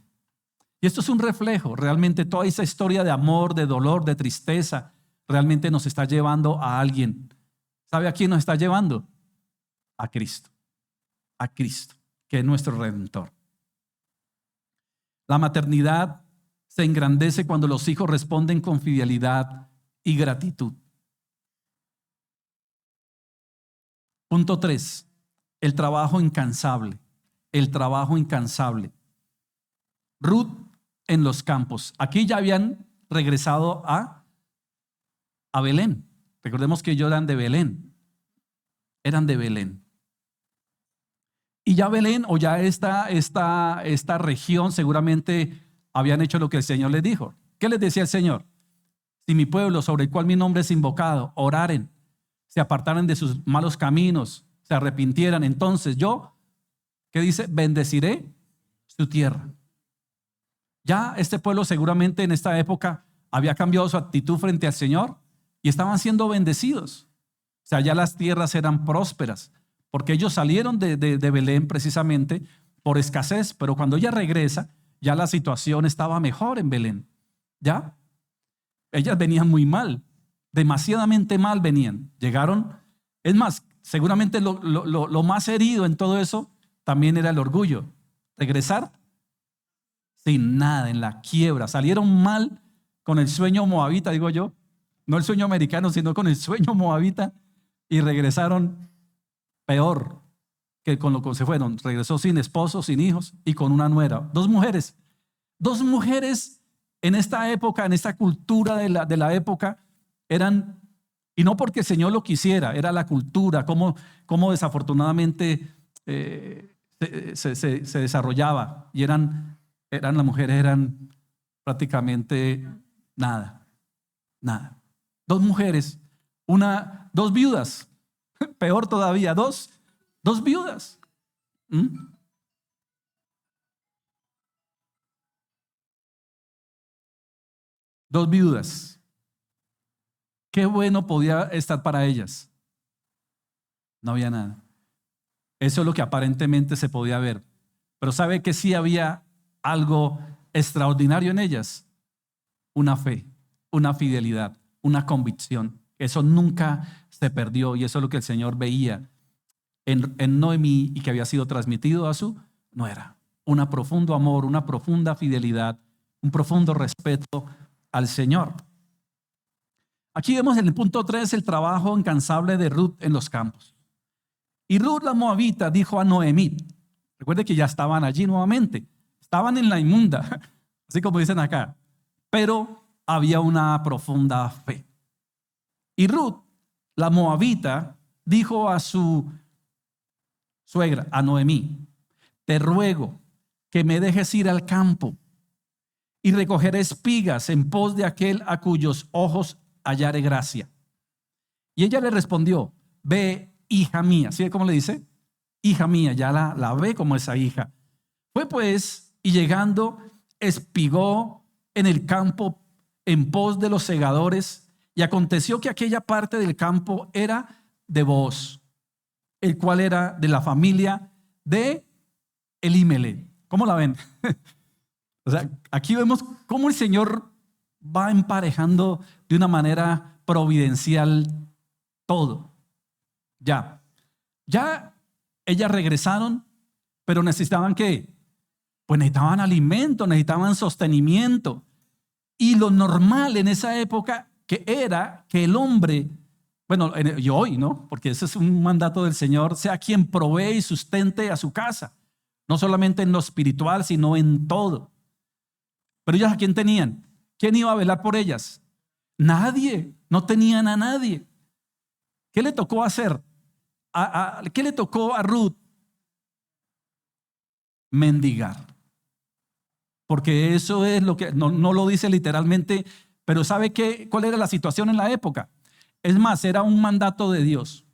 Y esto es un reflejo, realmente toda esa historia de amor, de dolor, de tristeza, realmente nos está llevando a alguien. ¿Sabe a quién nos está llevando? A Cristo, que es nuestro Redentor. La maternidad se engrandece cuando los hijos responden con fidelidad y gratitud. Punto 3, el trabajo incansable. El trabajo incansable. Ruth en los campos. Aquí ya habían regresado a Belén. Recordemos que ellos eran de Belén. Eran de Belén. Y ya Belén o ya esta región seguramente habían hecho lo que el Señor les dijo. ¿Qué les decía el Señor? Si mi pueblo sobre el cual mi nombre es invocado, oraren, se apartaran de sus malos caminos, se arrepintieran, entonces yo, ¿qué dice? Bendeciré su tierra. Ya este pueblo seguramente en esta época había cambiado su actitud frente al Señor y estaban siendo bendecidos. O sea, ya las tierras eran prósperas, porque ellos salieron de Belén precisamente por escasez, pero cuando ella regresa, ya la situación estaba mejor en Belén. ¿Ya? Ellas venían muy mal, demasiadamente mal venían. Llegaron, es más, seguramente lo más herido en todo eso también era el orgullo. Regresar sin nada, en la quiebra. Salieron mal con el sueño moabita, digo yo. No el sueño americano, sino con el sueño moabita. Y regresaron peor que con lo que se fueron. Regresó sin esposo, sin hijos y con una nuera. Dos mujeres en esta época, en esta cultura de la época, eran, y no porque el Señor lo quisiera, era la cultura, como desafortunadamente se desarrollaba. Y las mujeres eran prácticamente nada. Dos mujeres, dos viudas, peor todavía, dos viudas. Dos viudas. Qué bueno podía estar para ellas. No había nada. Eso es lo que aparentemente se podía ver. Pero ¿sabe que sí había algo extraordinario en ellas? Una fe, una fidelidad, una convicción. Eso nunca se perdió y eso es lo que el Señor veía en Noemí y que había sido transmitido a su nuera. Un profundo amor, una profunda fidelidad, un profundo respeto al Señor. Aquí vemos en el punto 3 el trabajo incansable de Ruth en los campos. Y Ruth la moabita dijo a Noemí, recuerde que ya estaban allí nuevamente, estaban en la inmunda, así como dicen acá, pero había una profunda fe. Y Ruth, la moabita, dijo a su suegra, a Noemí, te ruego que me dejes ir al campo y recoger espigas en pos de aquel a cuyos ojos hallare gracia. Y ella le respondió, ve, hija mía. ¿Sí? ¿Cómo le dice? Hija mía, ya la ve como esa hija. Fue pues, y llegando, espigó en el campo en pos de los segadores, y aconteció que aquella parte del campo era de Booz, el cual era de la familia de Elimelech. ¿Cómo la ven? O sea, aquí vemos cómo el Señor va emparejando de una manera providencial todo. Ya ellas regresaron, pero necesitaban ¿qué? Pues necesitaban alimento, necesitaban sostenimiento. Y lo normal en esa época que era que el hombre, Bueno, y hoy, ¿no? Porque ese es un mandato del Señor, sea quien provee y sustente a su casa, no solamente en lo espiritual, sino en todo. Pero ellas, ¿a quién tenían? ¿Quién iba a velar por ellas? Nadie, no tenían a nadie. ¿Qué le tocó hacer? ¿Qué le tocó a Ruth? Mendigar. Porque eso es lo que, no lo dice literalmente, pero ¿sabe cuál era la situación en la época? Es más, era un mandato de Dios.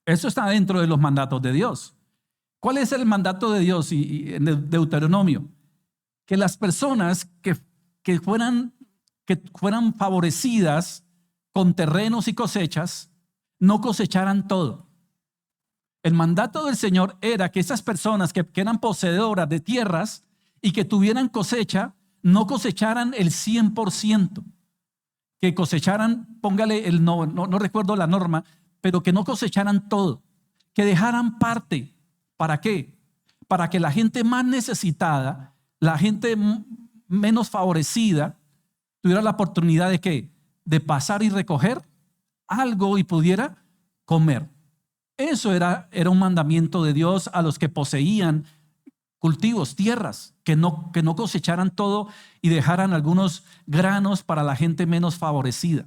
Eso está dentro de los mandatos de Dios. ¿Cuál es el mandato de Dios y en Deuteronomio? Que las personas que fueran favorecidas con terrenos y cosechas, no cosecharan todo. El mandato del Señor era que esas personas que eran poseedoras de tierras y que tuvieran cosecha, no cosecharan el 100%, que cosecharan, póngale no recuerdo la norma, pero que no cosecharan todo, que dejaran parte. ¿Para qué? Para que la gente más necesitada, la gente menos favorecida, tuviera la oportunidad de ¿qué? De pasar y recoger algo y pudiera comer. Eso era un mandamiento de Dios a los que poseían cultivos, tierras, que no cosecharan todo y dejaran algunos granos para la gente menos favorecida.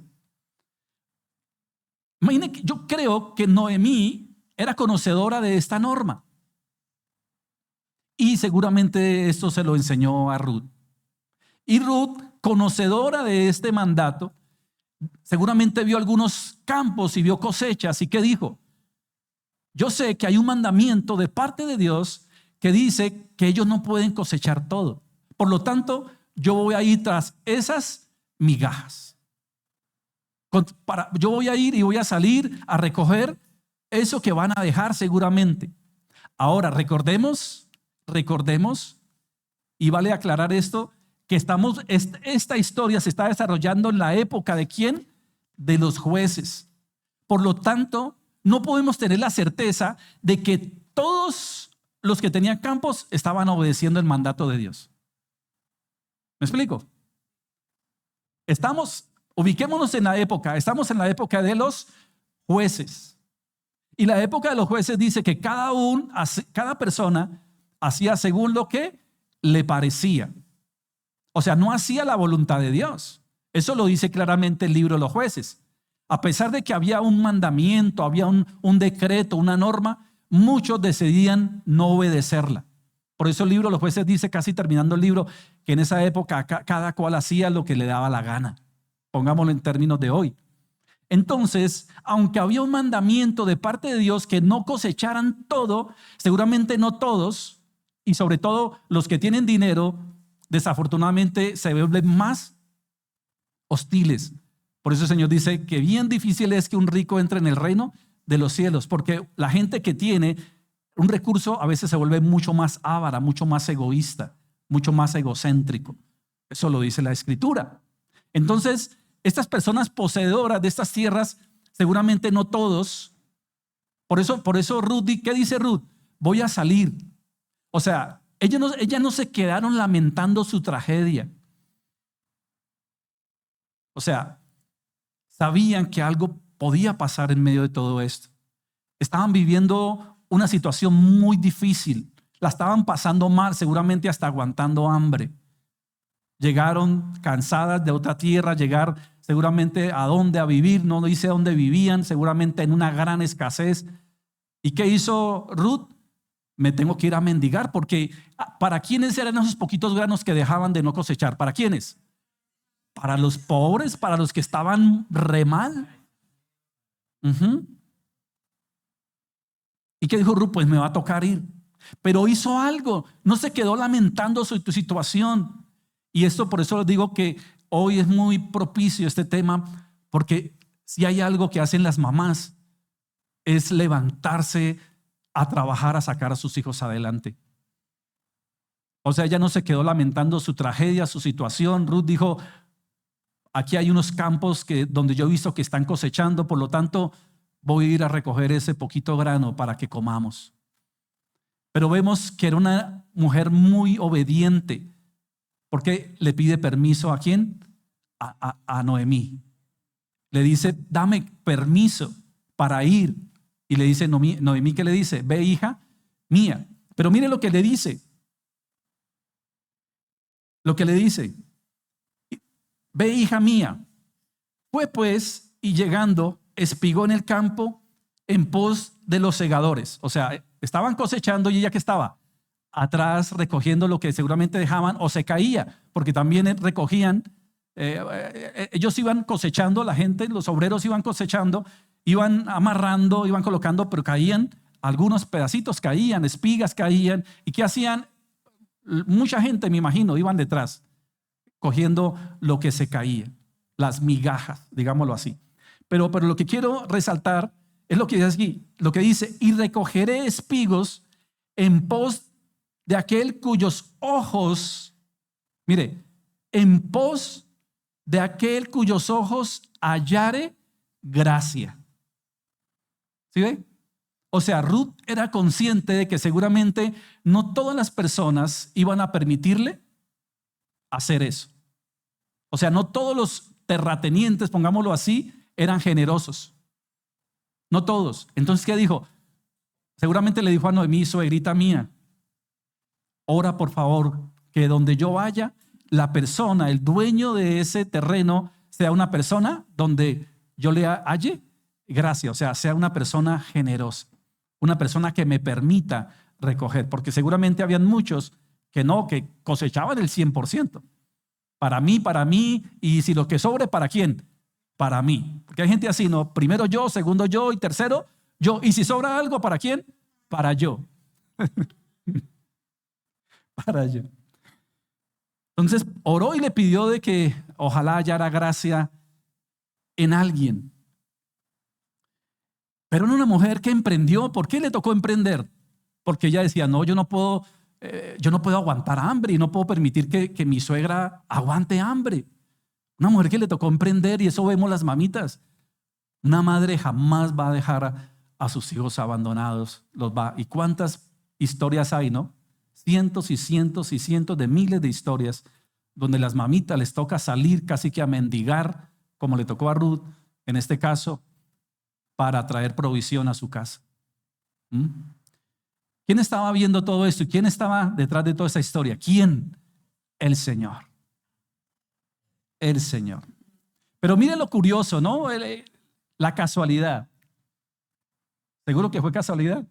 Imaginen que yo creo que Noemí era conocedora de esta norma y seguramente esto se lo enseñó a Ruth. Y Ruth, conocedora de este mandato, seguramente vio algunos campos y vio cosechas y ¿qué dijo? Yo sé que hay un mandamiento de parte de Dios que dice que ellos no pueden cosechar todo. Por lo tanto, yo voy a ir tras esas migajas. Yo voy a ir y voy a salir a recoger eso que van a dejar seguramente. Ahora, recordemos, y vale aclarar esto, que esta historia se está desarrollando en la época ¿de quién? De los jueces. Por lo tanto, no podemos tener la certeza de que todos los que tenían campos estaban obedeciendo el mandato de Dios. ¿Me explico? Ubiquémonos en la época, estamos en la época de los jueces. Y la época de los jueces dice que cada persona hacía según lo que le parecía. O sea, no hacía la voluntad de Dios. Eso lo dice claramente el libro de los jueces. A pesar de que había un mandamiento, había un decreto, una norma, muchos decidían no obedecerla. Por eso el libro de los jueces dice, casi terminando el libro, que en esa época cada cual hacía lo que le daba la gana. Pongámoslo en términos de hoy. Entonces, aunque había un mandamiento de parte de Dios que no cosecharan todo, seguramente no todos, y sobre todo los que tienen dinero, desafortunadamente se vuelven más hostiles. Por eso el Señor dice que bien difícil es que un rico entre en el reino de los cielos, porque la gente que tiene un recurso a veces se vuelve mucho más avara, mucho más egoísta, mucho más egocéntrico. Eso lo dice la Escritura. Entonces, estas personas poseedoras de estas tierras, seguramente no todos. Por eso Ruth, ¿qué dice Ruth? Voy a salir. O sea, ellas no se quedaron lamentando su tragedia. O sea, sabían que algo podía pasar en medio de todo esto. Estaban viviendo una situación muy difícil. La estaban pasando mal, seguramente hasta aguantando hambre. Llegaron cansadas de otra tierra, llegar seguramente a dónde a vivir, no dice dónde vivían, seguramente en una gran escasez. ¿Y qué hizo Ruth? Me tengo que ir a mendigar, porque ¿para quiénes eran esos poquitos granos que dejaban de no cosechar? ¿Para quiénes? Para los pobres, para los que estaban re mal. ¿Y qué dijo Ruth? Pues me va a tocar ir. Pero hizo algo, no se quedó lamentando su situación. Y esto, por eso les digo que hoy es muy propicio este tema, porque si hay algo que hacen las mamás es levantarse a trabajar, a sacar a sus hijos adelante. O sea, ella no se quedó lamentando su tragedia, su situación. Ruth dijo, aquí hay unos campos donde yo he visto que están cosechando, por lo tanto voy a ir a recoger ese poquito grano para que comamos. Pero vemos que era una mujer muy obediente, porque le pide permiso ¿a quién? A Noemí. le dice, dame permiso para ir. Y le dice Noemí, ¿qué le dice? Ve, hija mía. Pero mire lo que le dice. Lo que le dice. Ve, hija mía. Fue pues, y llegando, espigó en el campo en pos de los segadores. O sea, estaban cosechando y ella que estaba atrás recogiendo lo que seguramente dejaban o se caía, porque también recogían. Ellos iban cosechando, la gente, los obreros iban cosechando, iban amarrando, iban colocando, pero caían, algunos pedacitos caían, espigas caían. ¿Y qué hacían? Mucha gente, me imagino, iban detrás, cogiendo lo que se caía, las migajas, digámoslo así. Pero lo que quiero resaltar es lo que dice aquí, lo que dice, y recogeré espigos en pos de aquel cuyos ojos, mire, en pos de aquel cuyos ojos hallare gracia. ¿Sí ve? O sea, Ruth era consciente de que seguramente no todas las personas iban a permitirle hacer eso. O sea, no todos los terratenientes, pongámoslo así, eran generosos. No todos. Entonces, ¿qué dijo? Seguramente le dijo a Noemí, suegrita mía, ora por favor que donde yo vaya, la persona, el dueño de ese terreno, sea una persona donde yo le halle gracia, o sea, sea una persona generosa, una persona que me permita recoger, porque seguramente habían muchos que cosechaban el 100%. Para mí, y si lo que sobre, ¿para quién? Para mí. Porque hay gente así, ¿no? Primero yo, segundo yo y tercero yo. Y si sobra algo, ¿para quién? Para yo. Para yo. Entonces oró y le pidió de que ojalá hallara gracia en alguien. Pero en una mujer que emprendió. ¿Por qué le tocó emprender? Porque ella decía, no, yo no puedo aguantar hambre y no puedo permitir que mi suegra aguante hambre. Una mujer que le tocó emprender, y eso vemos las mamitas. Una madre jamás va a dejar a sus hijos abandonados. ¿Y cuántas historias hay, no? Cientos y cientos y cientos de miles de historias donde las mamitas les toca salir casi que a mendigar, como le tocó a Ruth, en este caso, para traer provisión a su casa. ¿Quién estaba viendo todo esto? ¿Y quién estaba detrás de toda esta historia? ¿Quién? El Señor. El Señor. Pero miren lo curioso, ¿no? La casualidad. ¿Seguro que fue casualidad?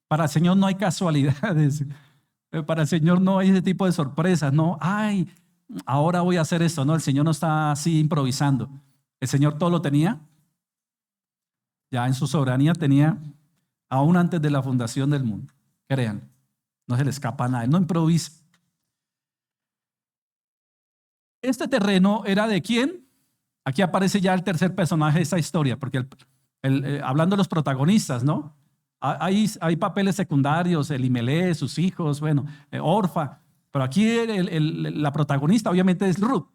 Para el Señor no hay casualidades. Para el Señor no hay ese tipo de sorpresas. No, ay, ahora voy a hacer esto. No, el Señor no está así improvisando. El Señor todo lo tenía. Ya en su soberanía tenía, aún antes de la fundación del mundo. Crean, no se le escapa nada. Él no improvisa. Este terreno era de quién. Aquí aparece ya el tercer personaje de esta historia, porque hablando de los protagonistas, ¿no? Hay papeles secundarios, Elimelech, sus hijos, bueno, Orfa, pero aquí la protagonista obviamente es Ruth.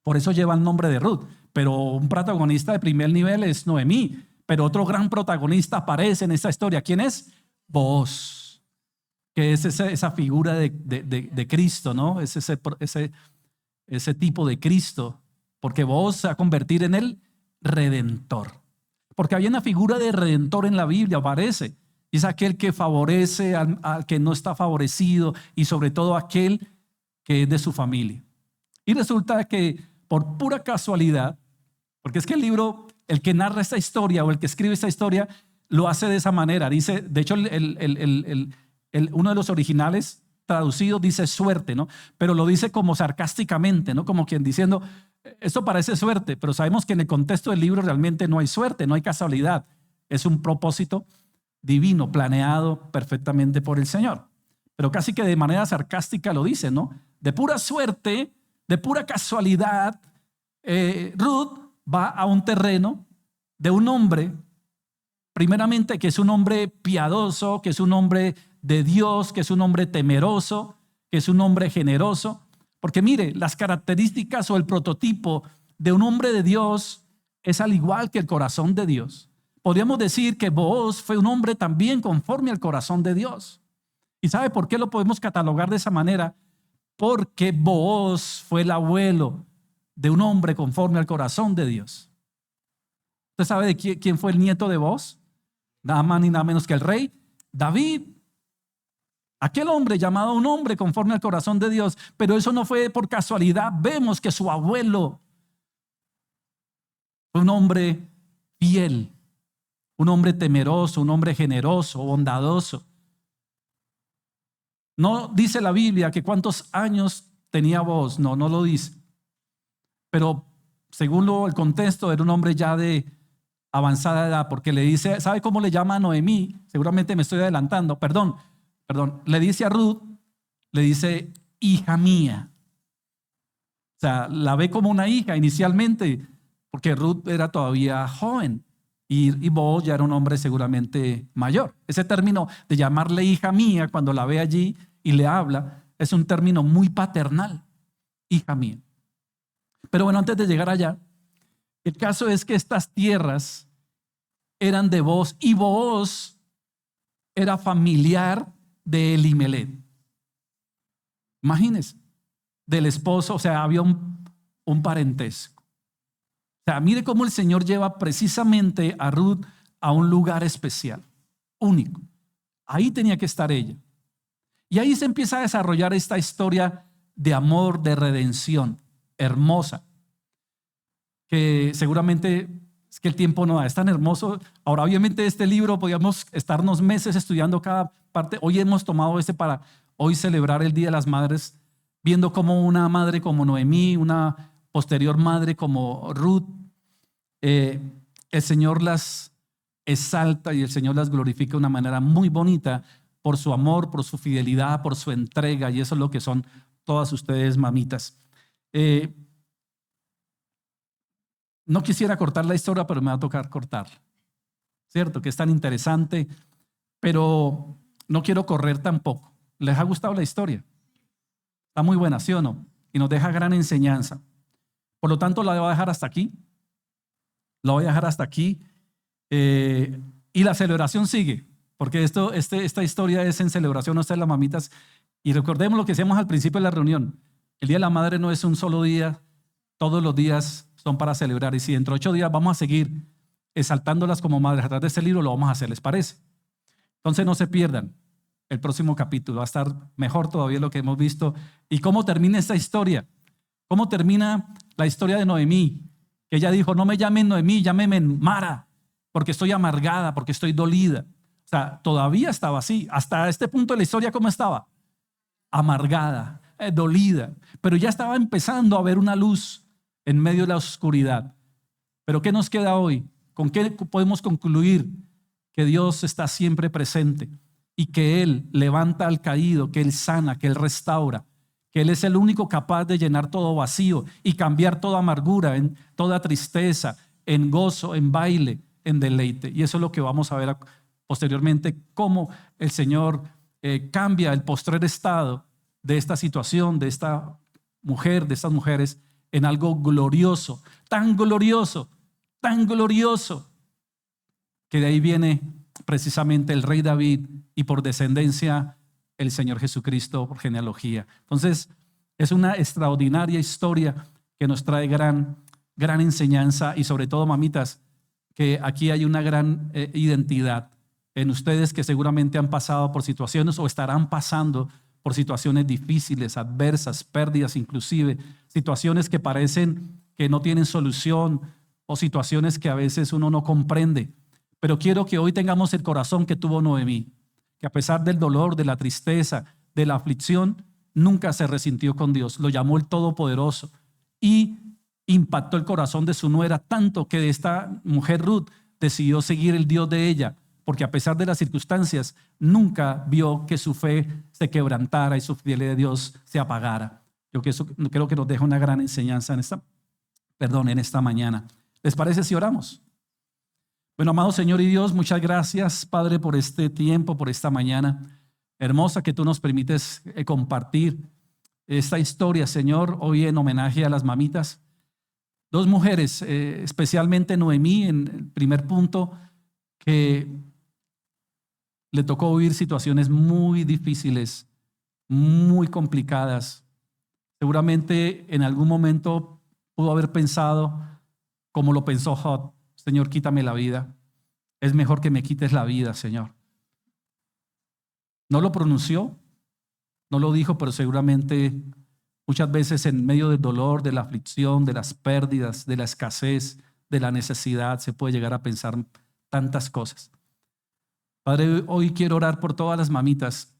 Por eso lleva el nombre de Ruth, pero un protagonista de primer nivel es Noemí, pero otro gran protagonista aparece en esta historia. ¿Quién es? Booz, que es esa figura de Cristo, ¿no? Es ese tipo de Cristo, porque Booz se va a convertir en el Redentor. Porque había una figura de redentor en la Biblia, aparece. Y es aquel que favorece al que no está favorecido, y sobre todo aquel que es de su familia. Y resulta que por pura casualidad, porque es que el libro, el que narra esta historia o el que escribe esta historia, lo hace de esa manera. Dice, de hecho, uno de los originales traducidos dice suerte, ¿no? Pero lo dice como sarcásticamente, ¿no? Como quien diciendo, esto parece suerte, pero sabemos que en el contexto del libro realmente no hay suerte, no hay casualidad. Es un propósito divino, planeado perfectamente por el Señor. Pero casi que de manera sarcástica lo dice, ¿no? De pura suerte, de pura casualidad, Ruth va a un terreno de un hombre, primeramente que es un hombre piadoso, que es un hombre de Dios, que es un hombre temeroso, que es un hombre generoso. Porque mire, las características o el prototipo de un hombre de Dios es al igual que el corazón de Dios. Podríamos decir que Booz fue un hombre también conforme al corazón de Dios. ¿Y sabe por qué lo podemos catalogar de esa manera? Porque Booz fue el abuelo de un hombre conforme al corazón de Dios. ¿Usted sabe de quién fue el nieto de Booz? Nada más ni nada menos que el rey David. Aquel hombre llamado un hombre conforme al corazón de Dios. Pero eso no fue por casualidad. Vemos que su abuelo fue un hombre fiel, un hombre temeroso, un hombre generoso, bondadoso. No dice la Biblia que cuántos años tenía Booz, no lo dice. Pero según el contexto, era un hombre ya de avanzada edad, porque le dice, ¿sabe cómo le llama a Noemí? Seguramente me estoy adelantando, perdón, le dice a Ruth, le dice, hija mía. O sea, la ve como una hija inicialmente, porque Ruth era todavía joven y Booz ya era un hombre seguramente mayor. Ese término de llamarle hija mía cuando la ve allí y le habla, es un término muy paternal, hija mía. Pero bueno, antes de llegar allá, el caso es que estas tierras eran de Booz y Booz era familiar de Elimelec. Imagínense, del esposo, o sea, había un parentesco. O sea, mire cómo el Señor lleva precisamente a Ruth a un lugar especial, único. Ahí tenía que estar ella. Y ahí se empieza a desarrollar esta historia de amor, de redención, hermosa, que seguramente es que el tiempo no da, es tan hermoso. Ahora, obviamente este libro podríamos estarnos meses estudiando cada parte. Hoy hemos tomado para hoy celebrar el Día de las Madres, viendo cómo una madre como Noemí, una posterior madre como Ruth, el Señor las exalta y el Señor las glorifica de una manera muy bonita por su amor, por su fidelidad, por su entrega, y eso es lo que son todas ustedes, mamitas. No quisiera cortar la historia, pero me va a tocar cortarla. Cierto que es tan interesante, pero no quiero correr tampoco. ¿Les ha gustado la historia? Está muy buena, ¿sí o no? Y nos deja gran enseñanza. Por lo tanto, la voy a dejar hasta aquí. La voy a dejar hasta aquí. Y la celebración sigue, porque esta historia es en celebración, no está en las mamitas. Y recordemos lo que decíamos al principio de la reunión. El Día de la Madre no es un solo día, todos los días son para celebrar. Y si dentro de 8 días vamos a seguir exaltándolas como madres a través de este libro, lo vamos a hacer, ¿les parece? Entonces no se pierdan el próximo capítulo, va a estar mejor todavía lo que hemos visto. ¿Y cómo termina esta historia? ¿Cómo termina la historia de Noemí? Que ella dijo, no me llamen Noemí, llámeme Mara, porque estoy amargada, porque estoy dolida. O sea, todavía estaba así. Hasta este punto de la historia, ¿cómo estaba? Amargada, dolida. Pero ya estaba empezando a ver una luz en medio de la oscuridad. Pero ¿qué nos queda hoy? ¿Con qué podemos concluir? Que Dios está siempre presente y que Él levanta al caído, que Él sana, que Él restaura, que Él es el único capaz de llenar todo vacío y cambiar toda amargura, en toda tristeza, en gozo, en baile, en deleite. Y eso es lo que vamos a ver posteriormente, cómo el Señor cambia el postrer estado de esta situación, de esta mujer, de estas mujeres, en algo glorioso, tan glorioso, que de ahí viene precisamente el rey David y por descendencia el Señor Jesucristo por genealogía. Entonces es una extraordinaria historia que nos trae gran enseñanza y sobre todo, mamitas, que aquí hay una gran identidad en ustedes que seguramente han pasado por situaciones o estarán pasando por situaciones difíciles, adversas, pérdidas inclusive, situaciones que parecen que no tienen solución o situaciones que a veces uno no comprende. Pero quiero que hoy tengamos el corazón que tuvo Noemí, que a pesar del dolor, de la tristeza, de la aflicción, nunca se resintió con Dios. Lo llamó el Todopoderoso y impactó el corazón de su nuera tanto que esta mujer Ruth decidió seguir el Dios de ella, porque a pesar de las circunstancias, nunca vio que su fe se quebrantara y su fidelidad a Dios se apagara. Yo creo que nos deja una gran enseñanza en esta mañana. ¿Les parece si oramos? Bueno, amado Señor y Dios, muchas gracias, Padre, por este tiempo, por esta mañana hermosa que tú nos permites compartir esta historia, Señor, hoy en homenaje a las mamitas. 2 mujeres, especialmente Noemí, en el primer punto, que le tocó vivir situaciones muy difíciles, muy complicadas. Seguramente en algún momento Pudo haber pensado como lo pensó Job: Señor, quítame la vida. Es mejor que me quites la vida, Señor. No lo pronunció, no lo dijo, pero seguramente muchas veces en medio del dolor, de la aflicción, de las pérdidas, de la escasez, de la necesidad, se puede llegar a pensar tantas cosas. Padre, hoy quiero orar por todas las mamitas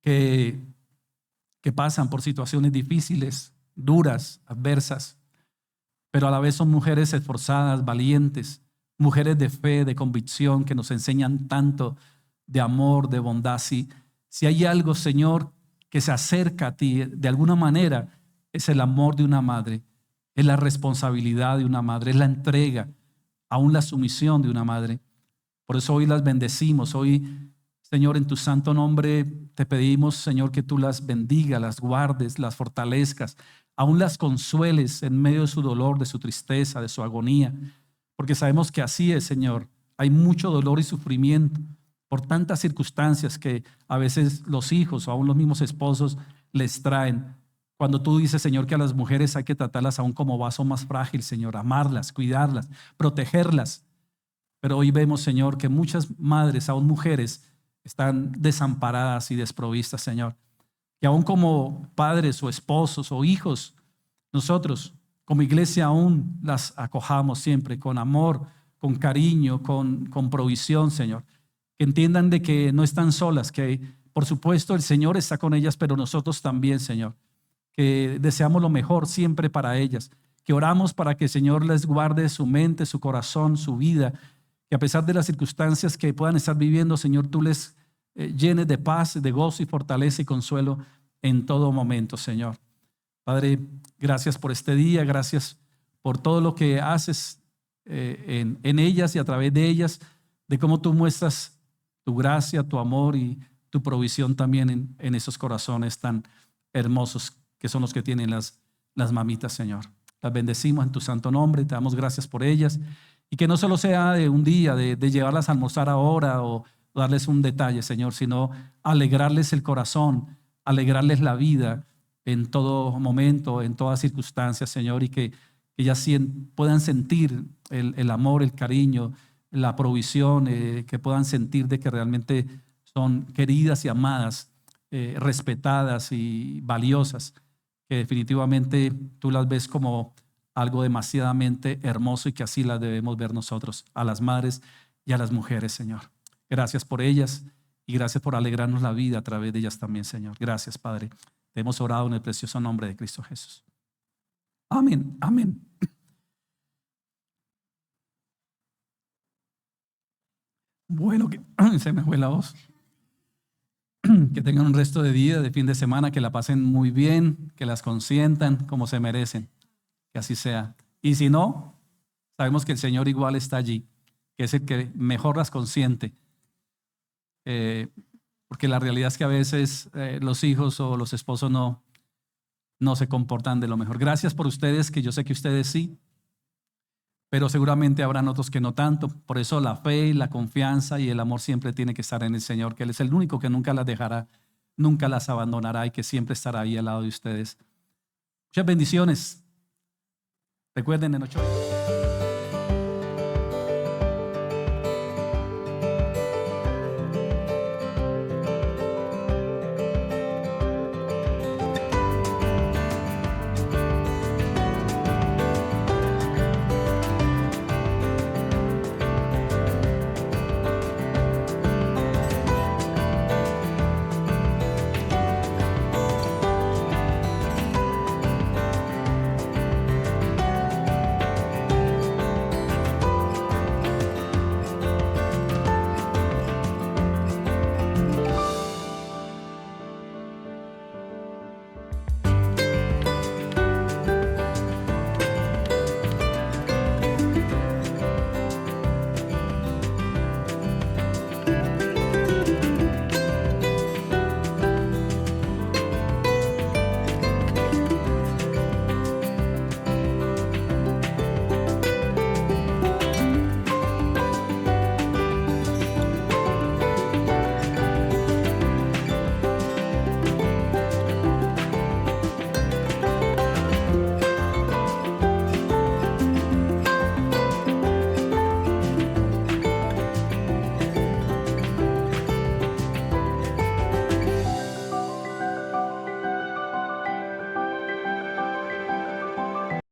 que pasan por situaciones difíciles, duras, adversas, pero a la vez son mujeres esforzadas, valientes, mujeres de fe, de convicción, que nos enseñan tanto de amor, de bondad. Si hay algo, Señor, que se acerca a ti de alguna manera, es el amor de una madre, es la responsabilidad de una madre, es la entrega, aún la sumisión de una madre. Por eso hoy las bendecimos. Hoy, Señor, en tu santo nombre te pedimos, Señor, que tú las bendigas, las guardes, las fortalezcas, aún las consueles en medio de su dolor, de su tristeza, de su agonía, porque sabemos que así es, Señor. Hay mucho dolor y sufrimiento por tantas circunstancias que a veces los hijos o aún los mismos esposos les traen. Cuando tú dices, Señor, que a las mujeres hay que tratarlas aún como vaso más frágil, Señor, amarlas, cuidarlas, protegerlas. Pero hoy vemos, Señor, que muchas madres, aún mujeres, están desamparadas y desprovistas, Señor. Que aún como padres o esposos o hijos, nosotros como iglesia aún las acojamos siempre con amor, con cariño, con provisión, Señor. Que entiendan de que no están solas, que por supuesto el Señor está con ellas, pero nosotros también, Señor. Que deseamos lo mejor siempre para ellas. Que oramos para que el Señor les guarde su mente, su corazón, su vida. Que a pesar de las circunstancias que puedan estar viviendo, Señor, tú les llenes de paz, de gozo y fortaleza y consuelo en todo momento, Señor. Padre, gracias por este día, gracias por todo lo que haces en ellas y a través de ellas, de cómo tú muestras tu gracia, tu amor y tu provisión también en esos corazones tan hermosos que son los que tienen las mamitas, Señor. Las bendecimos en tu santo nombre, te damos gracias por ellas. Y que no solo sea de un día, de llevarlas a almorzar ahora o darles un detalle, Señor, sino alegrarles el corazón, alegrarles la vida en todo momento, en todas circunstancias, Señor, y que ellas puedan sentir el amor, el cariño, la provisión, que puedan sentir de que realmente son queridas y amadas, respetadas y valiosas, que definitivamente tú las ves como algo demasiadamente hermoso y que así las debemos ver nosotros, a las madres y a las mujeres, Señor. Gracias por ellas y gracias por alegrarnos la vida a través de ellas también, Señor. Gracias, Padre. Te hemos orado en el precioso nombre de Cristo Jesús. Amén, amén. Bueno, que se me fue la voz. Que tengan un resto de día, de fin de semana, que la pasen muy bien, que las consientan como se merecen. Que así sea. Y si no, sabemos que el Señor igual está allí, que es el que mejor las consiente. Porque la realidad es que a veces los hijos o los esposos no se comportan de lo mejor. Gracias por ustedes, que yo sé que ustedes sí, pero seguramente habrán otros que no tanto. Por eso la fe y la confianza y el amor siempre tiene que estar en el Señor, que Él es el único que nunca las dejará, nunca las abandonará y que siempre estará ahí al lado de ustedes. Muchas bendiciones. Recuerden en 8